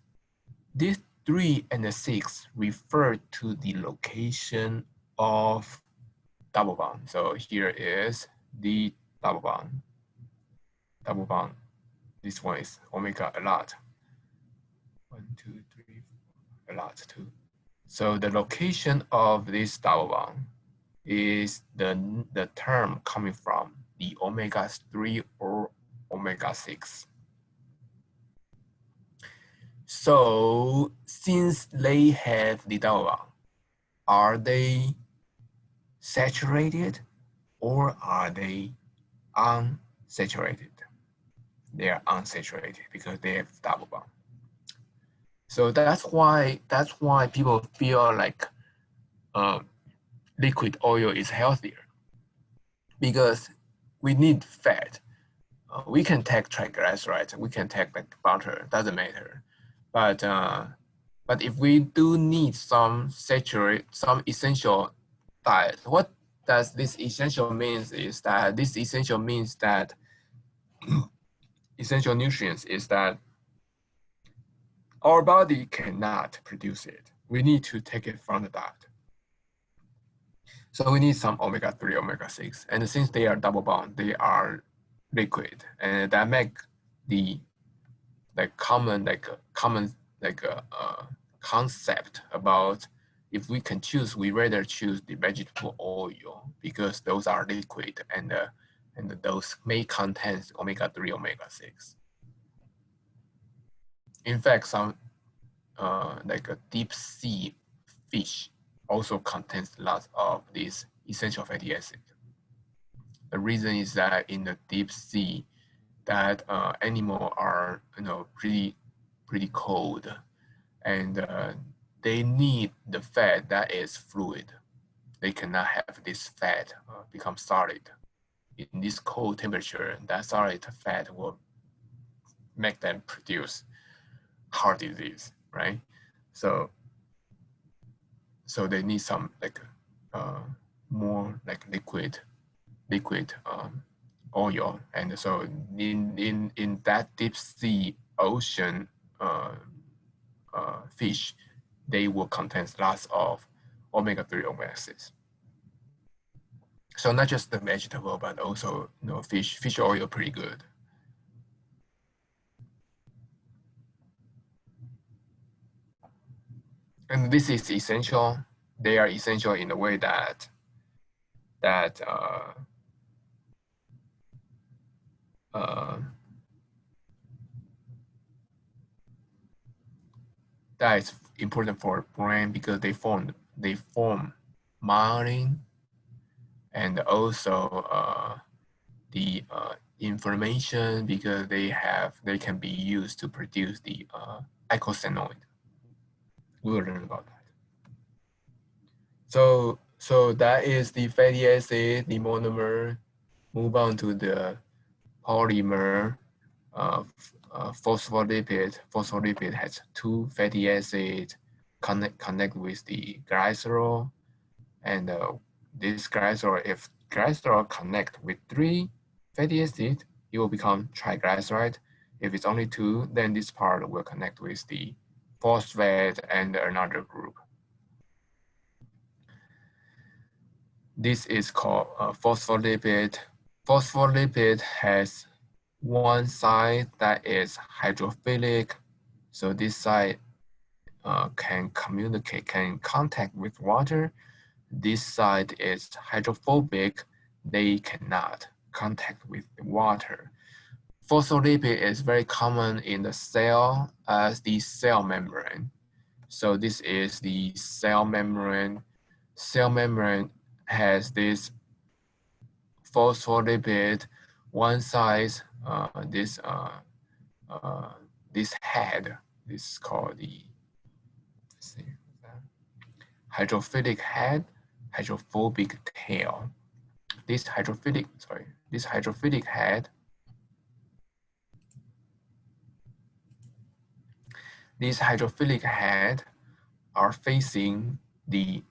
These 3 and the 6 refer to the location of double bond. So here is the double bond. Double bond. This one is omega a lot. 1, 2, 3, 4, a lot too. So the location of this double bond is the term coming from the omega-3 or omega-6. So since they have the double bond, are they saturated or are they unsaturated? They are unsaturated because they have double bond. So that's why people feel like liquid oil is healthier, because we need fat. We can take triglycerides, we can take like butter, doesn't matter. But if we do need some essential diet, what does this essential means is that essential nutrients is that our body cannot produce it. We need to take it from the diet. So we need some omega-3, omega-6. And since they are double bond, they are liquid. And that make the common concept about if we can choose, we rather choose the vegetable oil because those are liquid and those may contain omega-3, omega-6. In fact, some like a deep sea fish also contains lots of these essential fatty acids. The reason is that in the deep sea, that animals are pretty cold, and they need the fat that is fluid. They cannot have this fat become solid. In this cold temperature, that solid fat will make them produce heart disease, right? So they need some like more like liquid oil, and so in that deep sea ocean fish, they will contain lots of omega-3, omega-6. So not just the vegetable, but also fish oil pretty good. And this is essential. They are essential in the way that that is important for brain because they form myelin, and also the inflammation because they can be used to produce the eicosanoid. We will learn about that. So that is the fatty acid, the monomer. Move on to the polymer. Phospholipid. Phospholipid has 2 fatty acids connect with the glycerol, and this glycerol, if glycerol connect with 3 fatty acids, it will become triglyceride. If it's only 2, then this part will connect with the phosphate and another group. This is called phospholipid. Phospholipid has one side that is hydrophilic. So this side can contact with water. This side is hydrophobic. They cannot contact with water. Phospholipid is very common in the cell as the cell membrane. So this is the cell membrane. Cell membrane has this phospholipid, one side, this head, this is called the, let's see, hydrophilic head, hydrophobic tail. This hydrophilic head, these hydrophilic head are facing the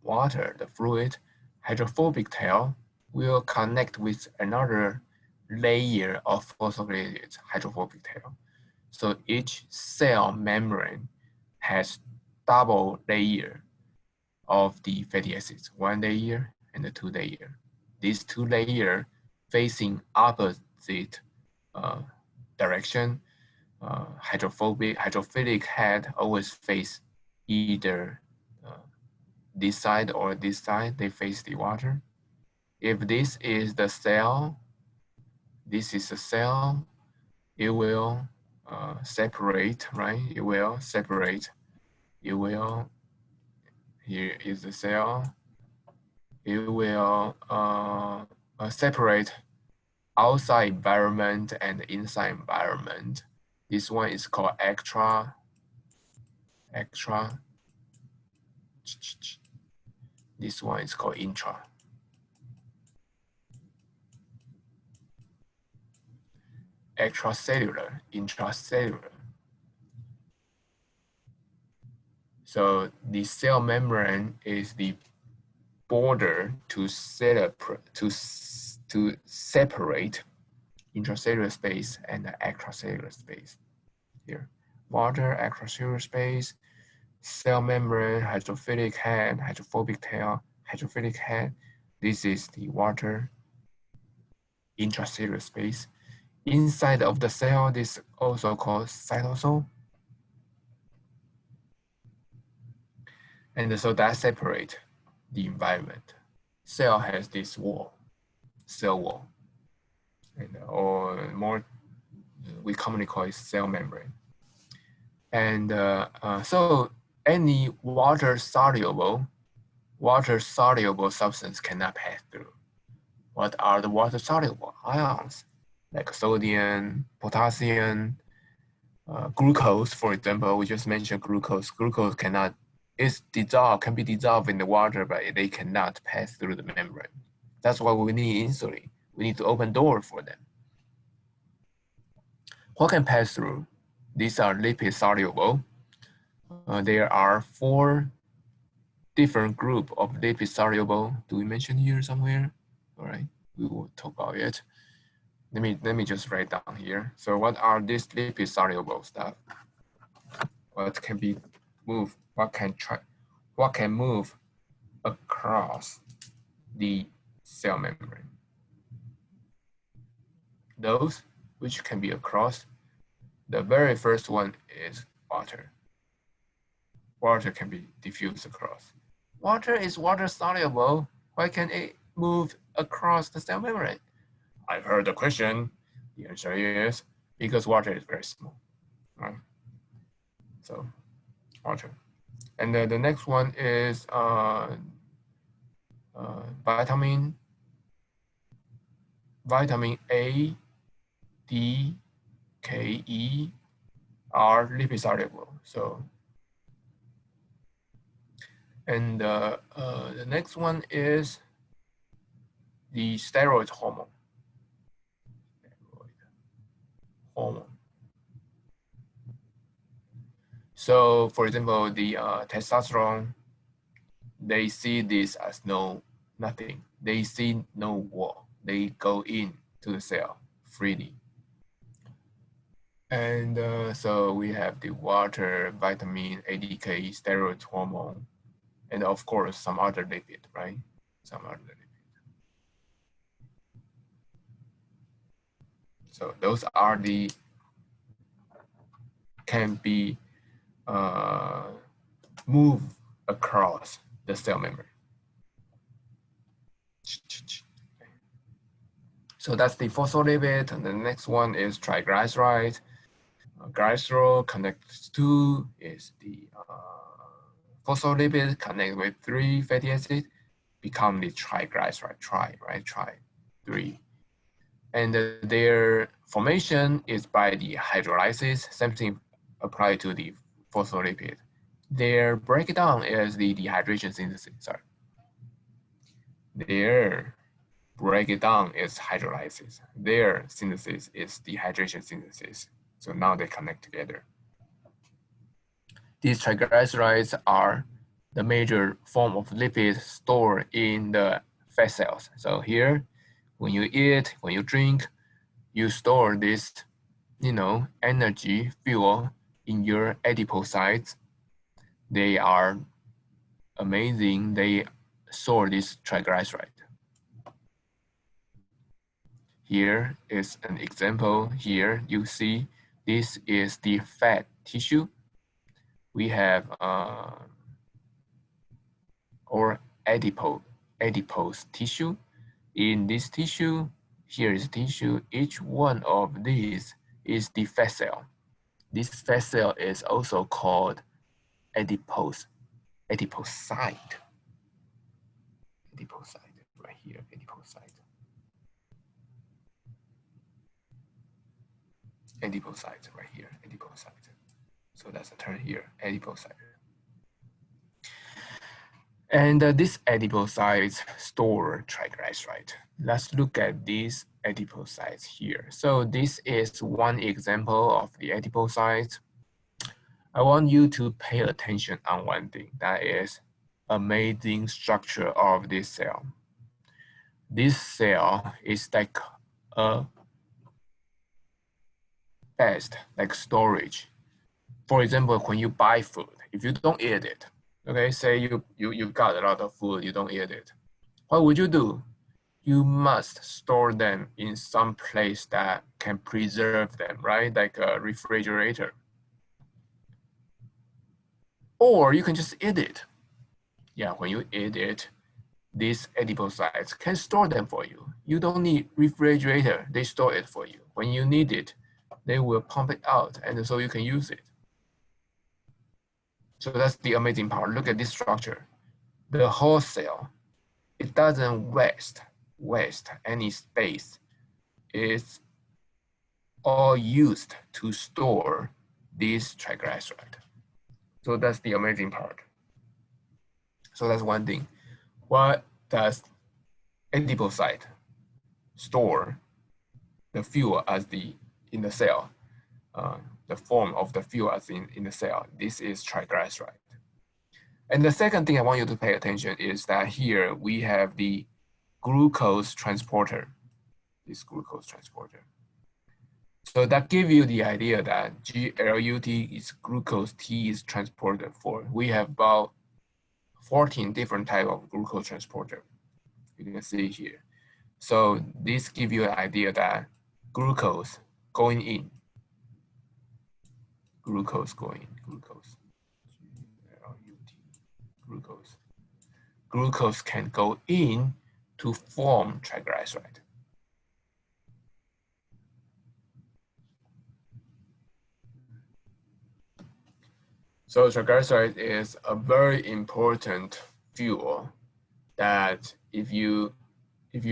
water, the fluid. Hydrophobic tail will connect with another layer of phospholipids, hydrophobic tail. So each cell membrane has double layer of the fatty acids, 1 layer and 2 layer. These 2 layers facing opposite direction hydrophilic head always face either this side or this side, they face the water. If this is the cell, this is the cell, it will separate, right? It will separate. It will, here is the cell. It will separate outside environment and inside environment. This one is called extra. This one is called intra. Extracellular, intracellular. So the cell membrane is the border to separate intracellular space and the extracellular space. Here, water, extracellular space, cell membrane, hydrophilic head, hydrophobic tail, hydrophilic head. This is the water, intracellular space. Inside of the cell, this is also called cytosol. And so that separate the environment. Cell has this wall, cell wall, and or more, we commonly call it cell membrane. And so any water soluble substance cannot pass through. What are the water soluble ions? Like sodium, potassium, glucose, for example. We just mentioned glucose. Glucose can be dissolved in the water, but they cannot pass through the membrane. That's why we need insulin. We need to open door for them. What can pass through? These are lipid soluble. There are 4 different group of lipid soluble. Do we mention here somewhere? All right, we will talk about it. Let me just write down here. So what are these lipid soluble stuff? What can be moved? What can move across the cell membrane? Those which can be across, the very first one is water. Water can be diffused across. Water is water soluble. Why can it move across the cell membrane? I've heard the question. The answer is because water is very small, right? So water. And then the next one is vitamin A, D, K, E are lipid soluble. So, and the next one is the steroid hormone. So, for example, the testosterone, they see this as nothing. They see no wall. They go in to the cell freely. And so we have the water, vitamin, ADK, steroid hormone, and of course some other lipid, right? Some other lipid. So those are the can be move across the cell membrane. So that's the phospholipid, and the next one is triglyceride. Glycerol connects to is the phospholipid connect with 3 fatty acids, become the triglyceride, tri 3. And their formation is by the hydrolysis, same thing applied to the phospholipid. Their breakdown is the dehydration synthesis, Their breakdown is hydrolysis. Their synthesis is dehydration synthesis. So now they connect together. These triglycerides are the major form of lipids stored in the fat cells. So here, when you eat, when you drink, you store this, energy, fuel in your adipocytes. They are amazing. They store this triglyceride. Here is an example. Here you see This is the fat tissue. We have or adipose tissue. In this tissue, here is tissue. Each one of these is the fat cell. This fat cell is also called adipocyte. Adipocyte right here, adipocyte. Adipocyte right here, adipocyte. So that's a term here, adipocyte. And these adipocytes store triglyceride. Let's look at these adipocytes here. So this is one example of the adipocytes. I want you to pay attention on one thing, that is amazing structure of this cell. This cell is like a best, like storage. For example, when you buy food, if you don't eat it, okay, say you got a lot of food, you don't eat it. What would you do? You must store them in some place that can preserve them, right? Like a refrigerator. Or you can just eat it. Yeah, when you eat it, these adipocytes can store them for you. You don't need refrigerator, they store it for you. When you need it, they will pump it out and so you can use it. So that's the amazing part. Look at this structure. The whole cell, it doesn't waste any space. It's all used to store this triglyceride. So that's the amazing part. So that's one thing. What does adipocyte store the fuel as in the cell? The form of the fuel as in the cell. This is triglyceride. And the second thing I want you to pay attention is that here we have the glucose transporter. This glucose transporter. So that gives you the idea that GLUT is glucose, T is transporter for. We have about 14 different types of glucose transporter. You can see here. So this gives you an idea that glucose going in, glucose going, glucose, glucose. Glucose can go in to form triglyceride. So triglyceride is a very important fuel that if you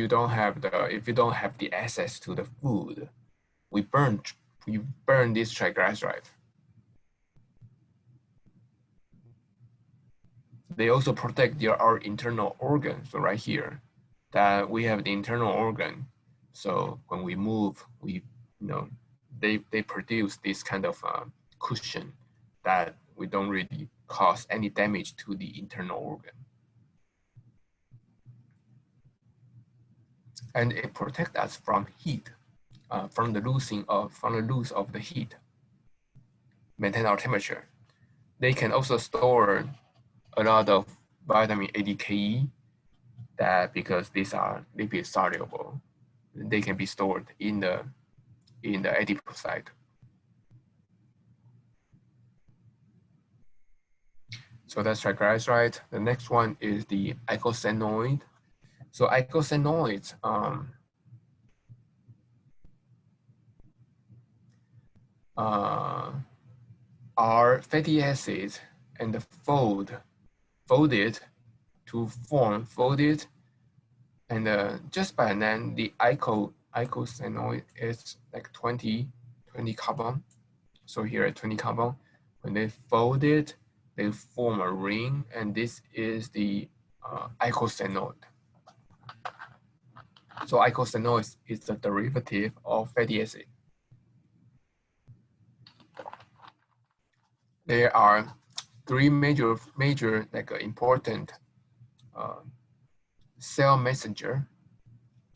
don't have the access to the food, we burn this triglyceride. They also protect our internal organs. So right here, that we have the internal organ. So when we move, they produce this kind of cushion that we don't really cause any damage to the internal organ. And it protects us from heat, from the loss of the heat, maintain our temperature. They can also store a lot of vitamin A, D, K, E, that because these are lipid soluble, they can be stored in the adipocyte. So that's triglyceride. The next one is the eicosanoid. So eicosanoids are fatty acids and folded to form folded, and just by then the eicosanoid is like 20 carbon. So here at 20 carbon, when they fold it, they form a ring, and this is the eicosanoid. So eicosanoids is the derivative of fatty acid. There are three major like important cell messenger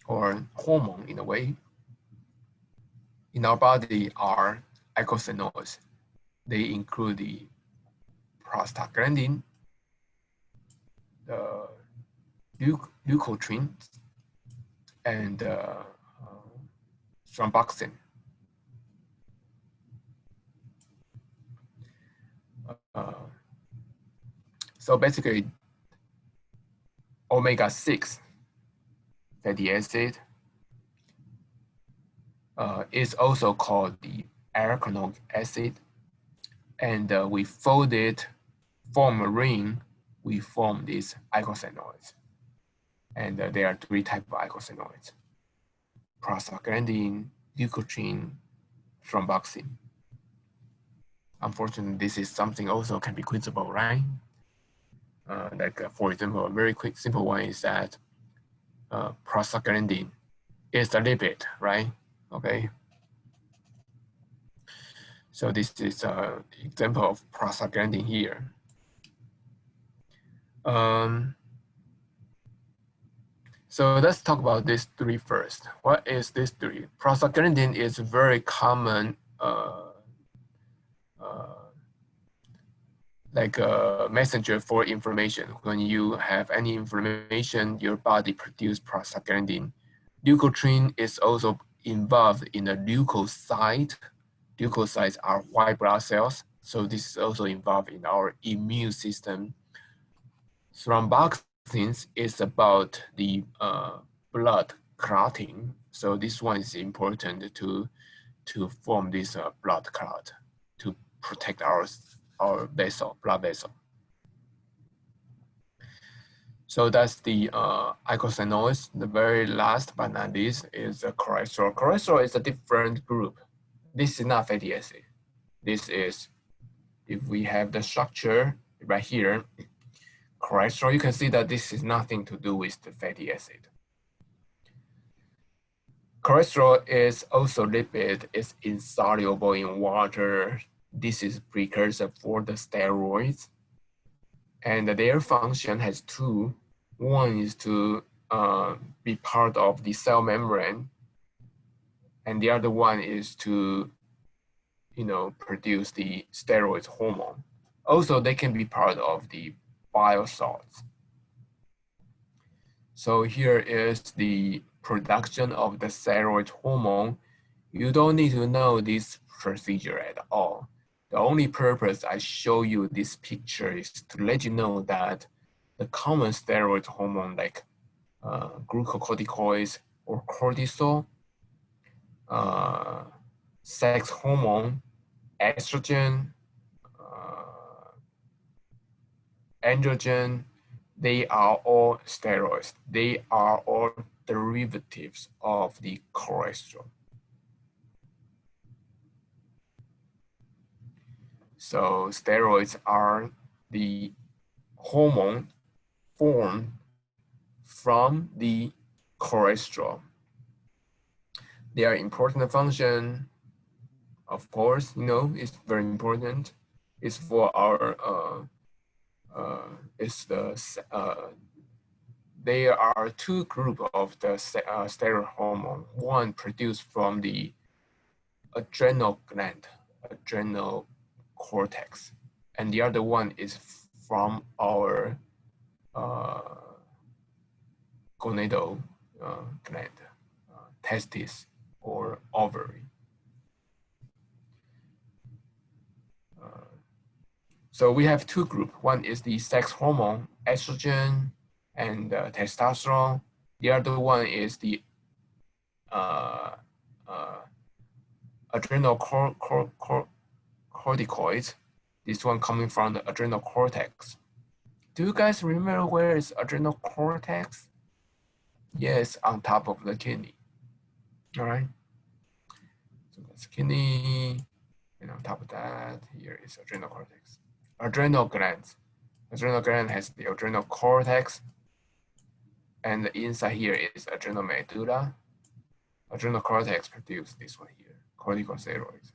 or hormone in a way in our body are eicosanoids. They include the prostaglandin, the leukotriene, and thromboxane. So basically, omega-6 fatty acid is also called the arachidonic acid. And we fold it, form a ring, we form these eicosanoids. And there are 3 types of eicosanoids: prostaglandin, leukotriene, thromboxane. Unfortunately, this is something also can be quizable, right? For example, a very quick, simple one is that prostaglandin is a lipid, right? Okay. So this is an example of prostaglandin here. So let's talk about these 3 first. What is this 3? Prostaglandin is a very common like a messenger for inflammation. When you have any inflammation, your body produces prostaglandin. Leukotriene is also involved in the leukocyte. Leukocytes are white blood cells, so this is also involved in our immune system. Thromboxane is about the blood clotting, so this one is important to form this blood clot to protect our blood vessel. So that's the eicosanoids. The very last but not least is the cholesterol. Cholesterol is a different group. This is not fatty acid. This is, if we have the structure right here, cholesterol, you can see that this is nothing to do with the fatty acid. Cholesterol is also lipid. It's insoluble in water. This is precursor for the steroids. And their function has 2. One is to be part of the cell membrane, and the other one is to, produce the steroid hormone. Also, they can be part of the bile salts. So here is the production of the steroid hormone. You don't need to know this procedure at all. The only purpose I show you this picture is to let you know that the common steroid hormone like glucocorticoids or cortisol, sex hormone, estrogen, androgen, they are all steroids. They are all derivatives of the cholesterol. So steroids are the hormone formed from the cholesterol. Their important function, of course, it's very important. It's for our, there are 2 groups of the steroid hormone. One produced from the adrenal gland, adrenal cortex, and the other one is from our gonadal gland, testis or ovary. So we have 2 groups. One is the sex hormone, estrogen and testosterone. The other one is the adrenal corticoids. This one coming from the adrenal cortex. Do you guys remember where is adrenal cortex? Yes, on top of the kidney. All right. So that's kidney, and on top of that, here is adrenal cortex. Adrenal glands. Adrenal gland has the adrenal cortex, and the inside here is adrenal medulla. Adrenal cortex produces this one here, corticosteroids.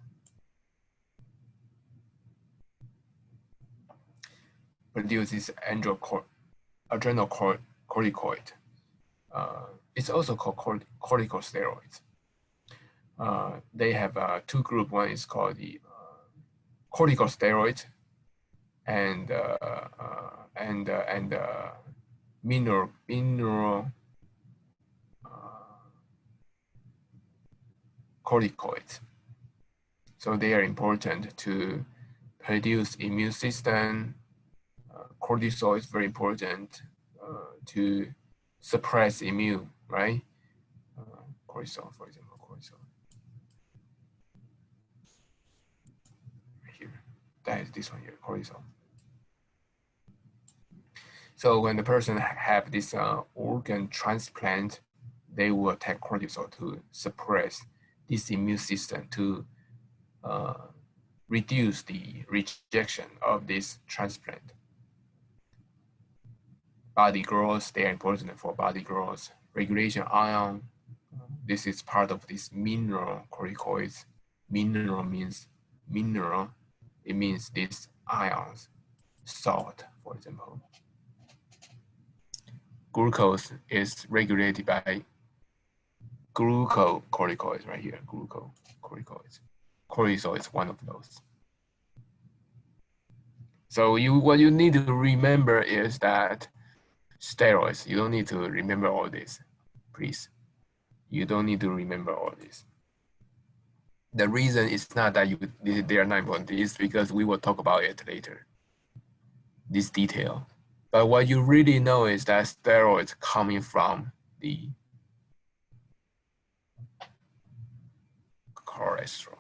Produces adrenal corticoid. It's also called corticosteroids. They have 2 groups. One is called the corticosteroids and mineral corticoids. So they are important to produce immune system. Cortisol is very important to suppress immune, right? Cortisol, for example, cortisol. Right here, that is this one here, cortisol. So when the person have this organ transplant, they will take cortisol to suppress this immune system to reduce the rejection of this transplant. Body growth, they are important for body growth. Regulation ion, this is part of this mineral corticoids. Mineral means mineral, it means these ions, salt, for example. Glucose is regulated by glucocorticoids right here, glucocorticoids. Cortisol is one of those. So what you need to remember is that steroids, you don't need to remember all this, please. You don't need to remember all this. The reason is not that they are not important, it's because we will talk about it later, this detail. But what you really know is that steroids coming from the cholesterol.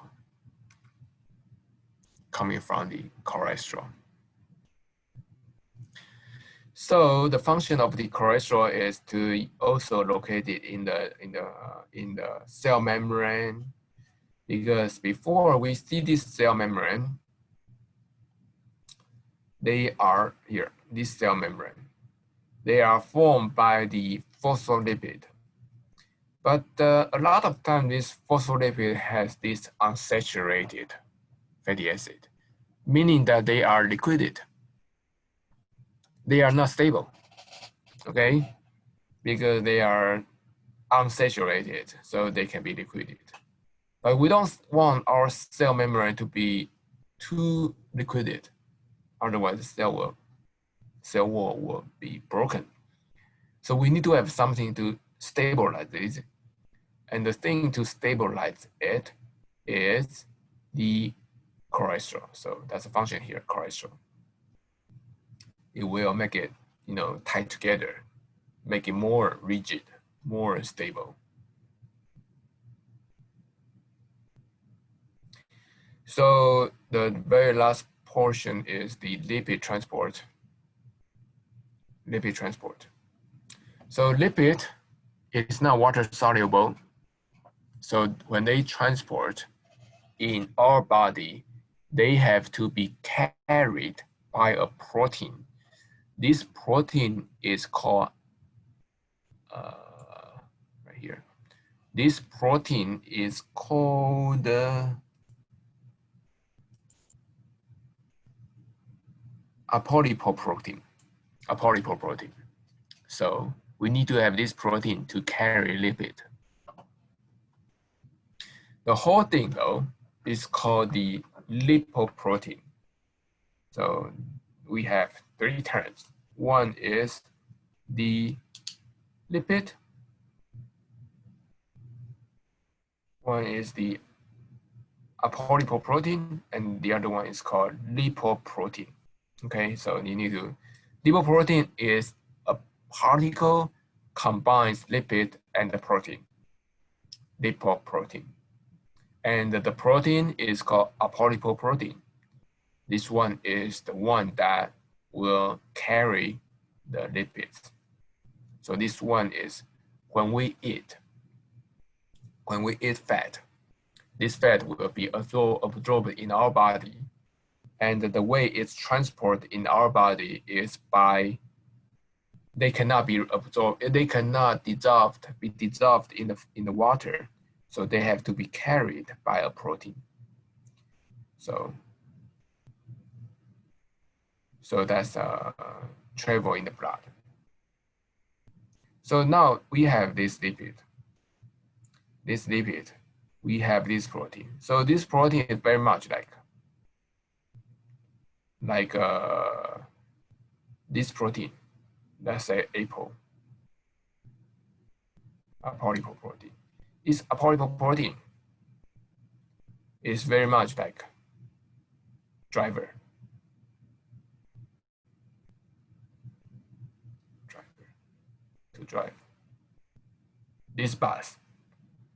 So the function of the cholesterol is to also located in the cell membrane, because before we see this cell membrane, they are here, this cell membrane. They are formed by the phospholipid. But a lot of times this phospholipid has this unsaturated fatty acid, meaning that they are liquided. They are not stable, okay? Because they are unsaturated, so they can be liquided. But we don't want our cell membrane to be too liquided, otherwise the cell wall will be broken. So we need to have something to stabilize it. And the thing to stabilize it is the cholesterol. So that's a function here, cholesterol. It will make it, tight together, make it more rigid, more stable. So the very last portion is the lipid transport. Lipid transport. So lipid is not water soluble. So when they transport in our body, they have to be carried by a protein. This protein is called, right here. This protein is called apolipoprotein. So we need to have this protein to carry lipid. The whole thing, though, is called the lipoprotein. So we have three terms. One is the lipid. One is the apolipoprotein, and the other one is called lipoprotein. Okay, so you need to, lipoprotein is a particle combines lipid and the protein, lipoprotein. And the protein is called apolipoprotein. This one is the one that will carry the lipids. So this one is when we eat fat, this fat will be absorbed in our body. And the way it's transported in our body is by, they cannot be absorbed, they cannot be dissolved in the water. So they have to be carried by a protein. So that's travel in the blood. So now we have this lipid. We have this protein. So this protein is very much like this protein. Let's say apolipoprotein. This apolipoprotein is very much like driver to drive this bus.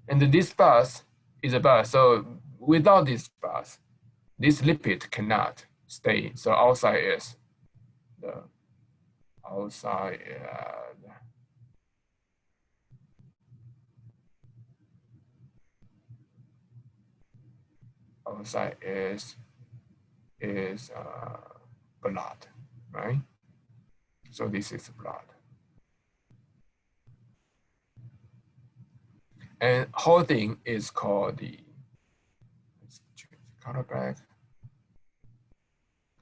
And this bus is a bus, so without this bus, this lipid cannot stay. So outside is the outside. Outside is blood, right? So this is blood. And whole thing is called the, let's change the color back.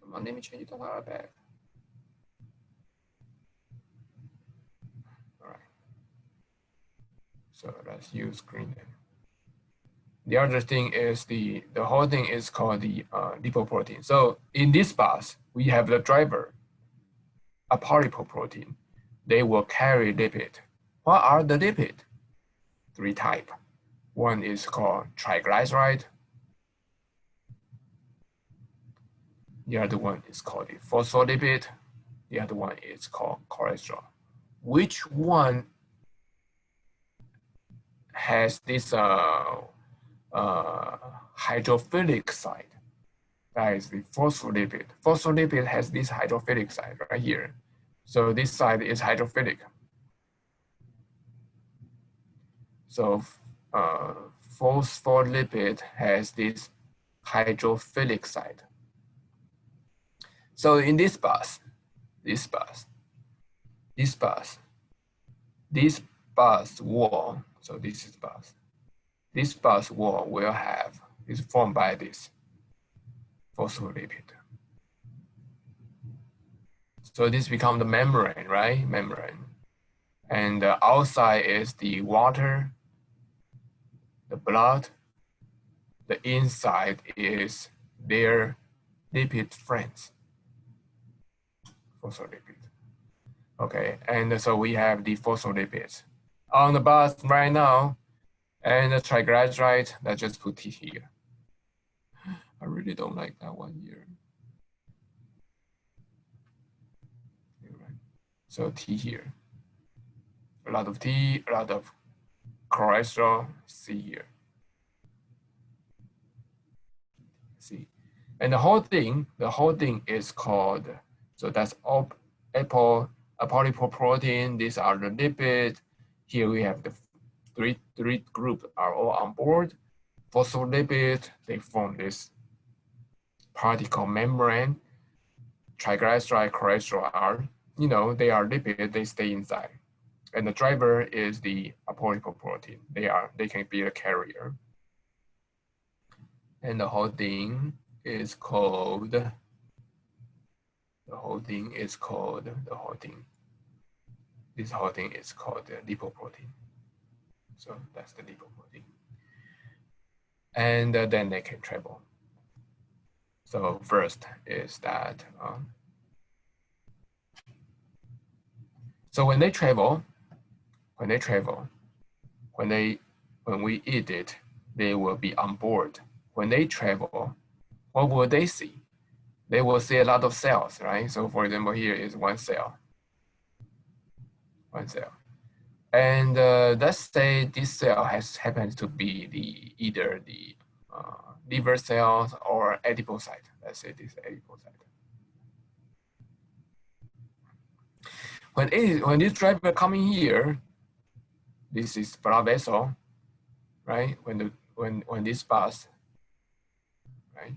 Come on, let me change the color back. All right. So let's use green then. The other thing is the whole thing is called the lipoprotein. So in this bus, we have the driver, a polypoprotein. They will carry lipid. What are the lipid? 3 types. One is called triglyceride. The other one is called the phospholipid. The other one is called cholesterol. Which one has this hydrophilic side? That is the phospholipid. Phospholipid has this hydrophilic side right here. So this side is hydrophilic. So phospholipid has this hydrophilic side. So in this bus wall, so this is bus. This bus wall will have, is formed by this phospholipid. So this becomes the membrane, right? Membrane. And the outside is the water, the blood. The inside is their lipid friends, phospholipid. Okay, and so we have the phospholipids on the bus right now, and the triglyceride, let's just put T here. I really don't like that one here. So T here. A lot of T, a lot of cholesterol, C here. C. And the whole thing is called, so that's all a polypoprotein. These are the lipids. Here we have the three groups are all on board. Phospholipids, they form this particle membrane. Triglyceride, cholesterol are, you know, they are lipids, they stay inside. And the driver is the polypoprotein. They can be a carrier. And the whole thing is called, the This whole thing is called the lipoprotein. So that's the lipoprotein. And then they can travel. So first is that, so when we eat it, they will be on board. When they travel, what will they see? They will see a lot of cells, right? So for example, here is one cell. And let's say this cell happens to be either the liver cells or adipocyte. Let's say this adipocyte. When this driver coming here, this is blood vessel, right? When this bus, right,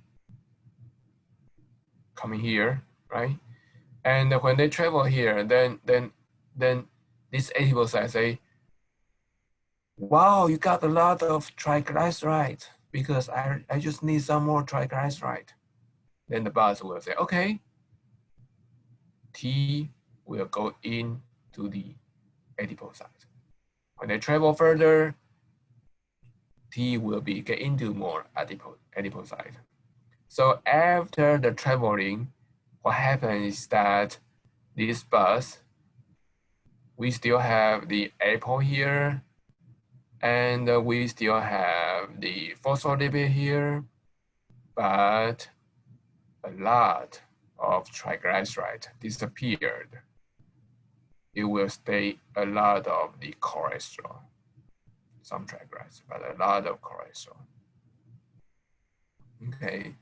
coming here, right? And when they travel here, then this adipocyte say, wow, you got a lot of triglycerides because I just need some more triglyceride. Then the bus will say, okay, T will go into the adipocyte. When they travel further, T will get into more adipocyte. So after the traveling, what happens is that this bus, we still have the apple here, and we still have the phospholipid here, but a lot of triglyceride disappeared, it will stay a lot of the cholesterol. Some triglycerides, but a lot of cholesterol. Okay,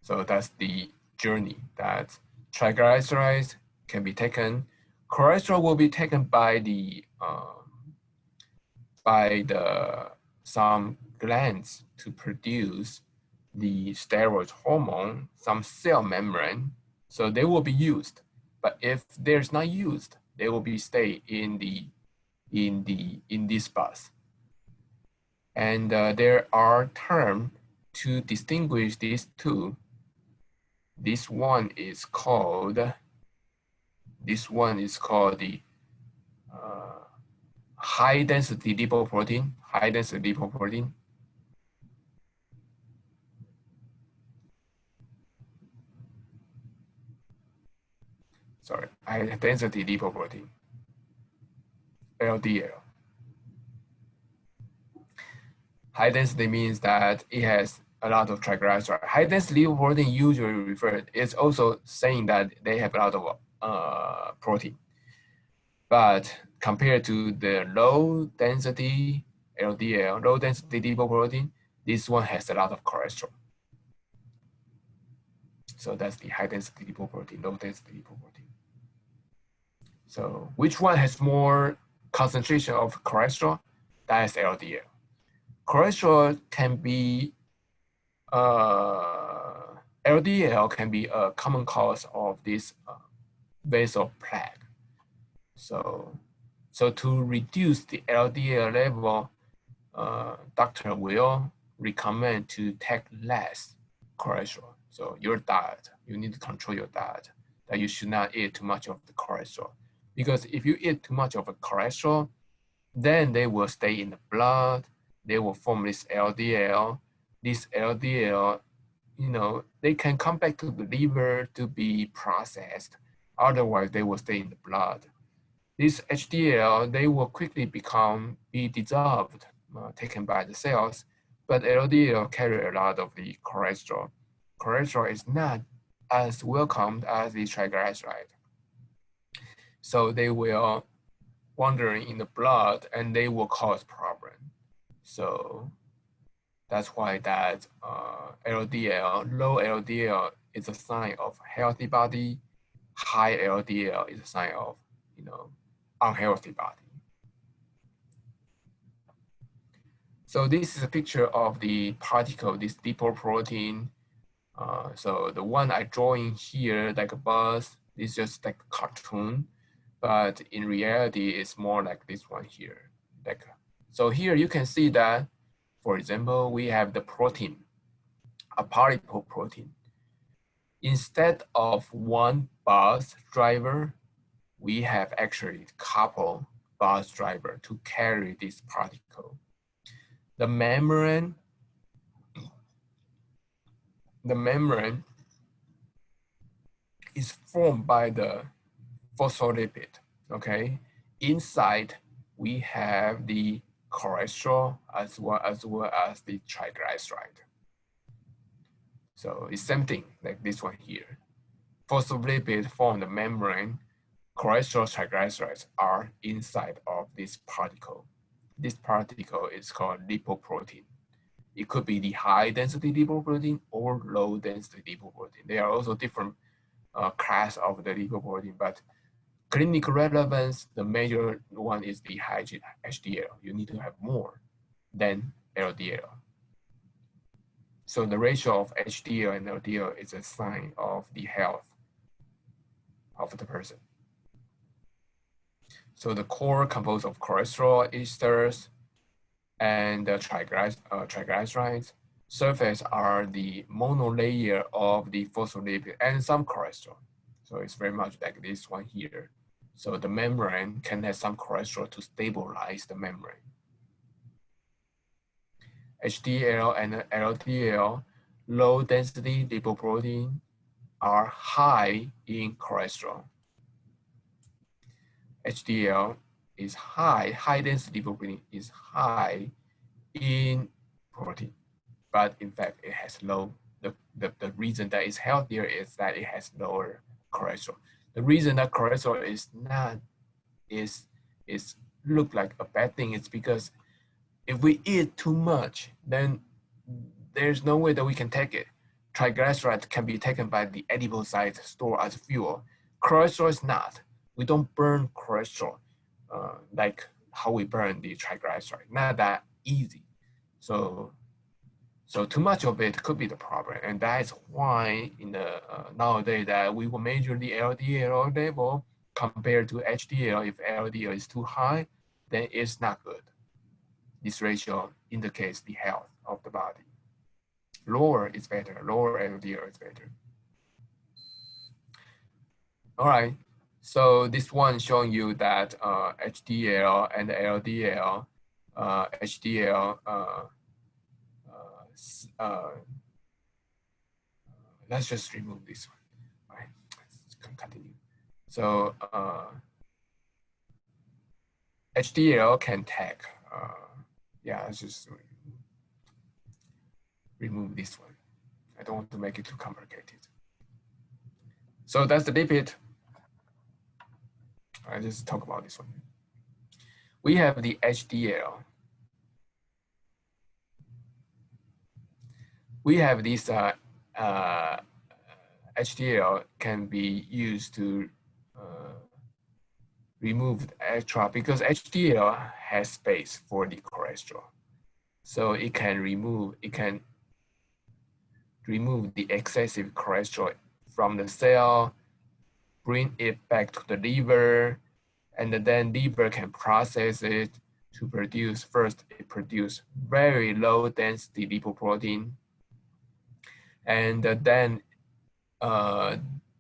so that's the journey that triglycerides can be taken. Cholesterol will be taken by the some glands to produce the steroid hormone, some cell membrane, so they will be used. But if there's not used, they will be stay in this bus. And there are terms to distinguish these two. This one is called the high density lipoprotein. High density lipoprotein. Sorry, high density lipoprotein. LDL. High density means that it has a lot of triglyceride. High density lipoprotein usually referred is also saying that they have a lot of protein. But compared to the low density LDL, low density lipoprotein, this one has a lot of cholesterol. So that's the high density lipoprotein, low density lipoprotein. So which one has more concentration of cholesterol? That is LDL. Cholesterol can be, LDL can be a common cause of this basal plaque. So to reduce the LDL level, doctor will recommend to take less cholesterol. So your diet, you need to control your diet, that you should not eat too much of the cholesterol. Because if you eat too much of the cholesterol, then they will stay in the blood, they will form this LDL. This LDL, they can come back to the liver to be processed. Otherwise, they will stay in the blood. This HDL, they will quickly be dissolved, taken by the cells, but LDL carry a lot of the cholesterol. Cholesterol is not as welcomed as the triglyceride. So they will wandering in the blood and they will cause problem. So that's why that LDL, low LDL is a sign of healthy body. High LDL is a sign of, unhealthy body. So this is a picture of the particle, this lipoprotein. So the one I drawing here, like a bus, is just like a cartoon, but in reality, it's more like this one here. So here you can see that, for example, we have the protein, a polyprotein. Instead of one bus driver, we have actually a couple bus driver to carry this particle. The membrane is formed by the phospholipid, okay? Inside, we have the cholesterol as well as the triglyceride. So it's same thing like this one here. Phospholipid form the membrane. Cholesterol, triglycerides are inside of this particle. This particle is called lipoprotein. It could be the high density lipoprotein or low density lipoprotein. There are also different class of the lipoprotein, but clinical relevance, the major one is the high HDL. You need to have more than LDL. So the ratio of HDL and LDL is a sign of the health of the person. So the core composed of cholesterol, esters, and the triglycerides. Surface are the monolayer of the phospholipid and some cholesterol. So it's very much like this one here. So the membrane can have some cholesterol to stabilize the membrane. HDL and LDL, low density lipoprotein, are high in cholesterol. HDL is high density lipoprotein is high in protein, but in fact it has low the reason that it's healthier is that it has lower cholesterol. The reason that cholesterol is not is look like a bad thing is because if we eat too much, then there's no way that we can take it. Triglycerides can be taken by the adipocytes stored as fuel. Cholesterol is not. We don't burn cholesterol like how we burn the triglyceride. Not that easy. So too much of it could be the problem, and that's why in the nowadays that we will measure the LDL level compared to HDL. If LDL is too high, then it's not good. This ratio indicates the health of the body. Lower is better. Lower LDL is better. All right. So this one showing you that HDL and LDL, HDL. Let's just remove this one. All right. Let's continue. So HDL can take. Yeah, let's just remove this one. I don't want to make it too complicated. So that's the lipid. I just talk about this one. We have the HDL. We have this HDL can be used to remove the extra because HDL has space for the cholesterol. So it can remove the excessive cholesterol from the cell, bring it back to the liver, and then liver can process it to produce, first it produces very low density lipoprotein. And then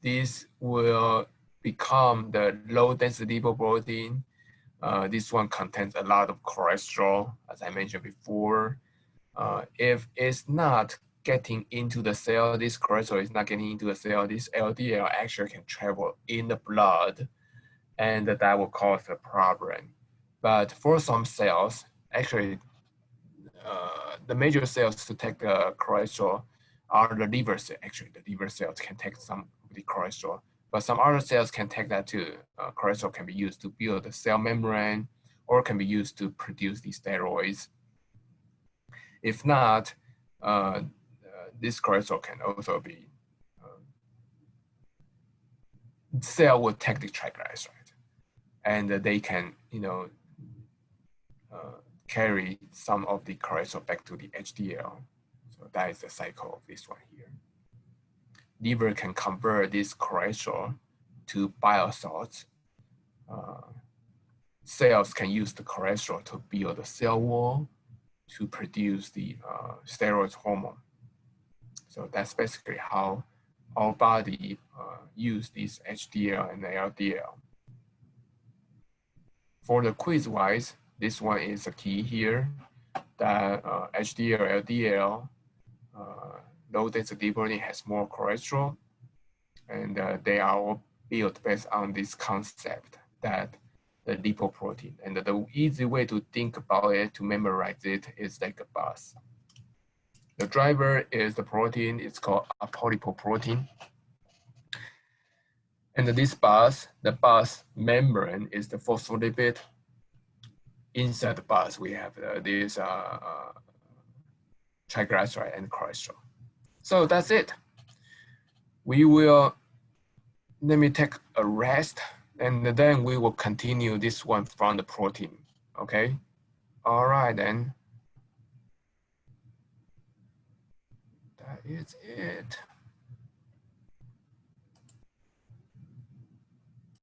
this will become the low density lipoprotein. This one contains a lot of cholesterol, as I mentioned before. If it's not getting into the cell, this cholesterol is not getting into the cell, this LDL actually can travel in the blood, and that will cause a problem. But for some cells, actually, the major cells to take the cholesterol are the liver cells. Actually, the liver cells can take some of the cholesterol, but some other cells can take that too. Cholesterol can be used to build the cell membrane, or can be used to produce the steroids. If not, this cholesterol can also be, cell will take the triglyceride, and they can, carry some of the cholesterol back to the HDL. So that is the cycle of this one here. Liver can convert this cholesterol to bile salts. Cells can use the cholesterol to build the cell wall to produce the steroid hormone. So that's basically how our body use this HDL and LDL. For the quiz-wise, this one is a key here, that HDL, LDL, low density lipoprotein has more cholesterol, and they are all built based on this concept that the lipoprotein. And the easy way to think about it, to memorize it, is like a bus. The driver is the protein, it's called a polypoprotein. And this bus, the bus membrane is the phospholipid. Inside the bus, we have this triglyceride and cholesterol. So that's it. We will, let me take a rest, and then we will continue this one from the protein, okay? All right then. That is it.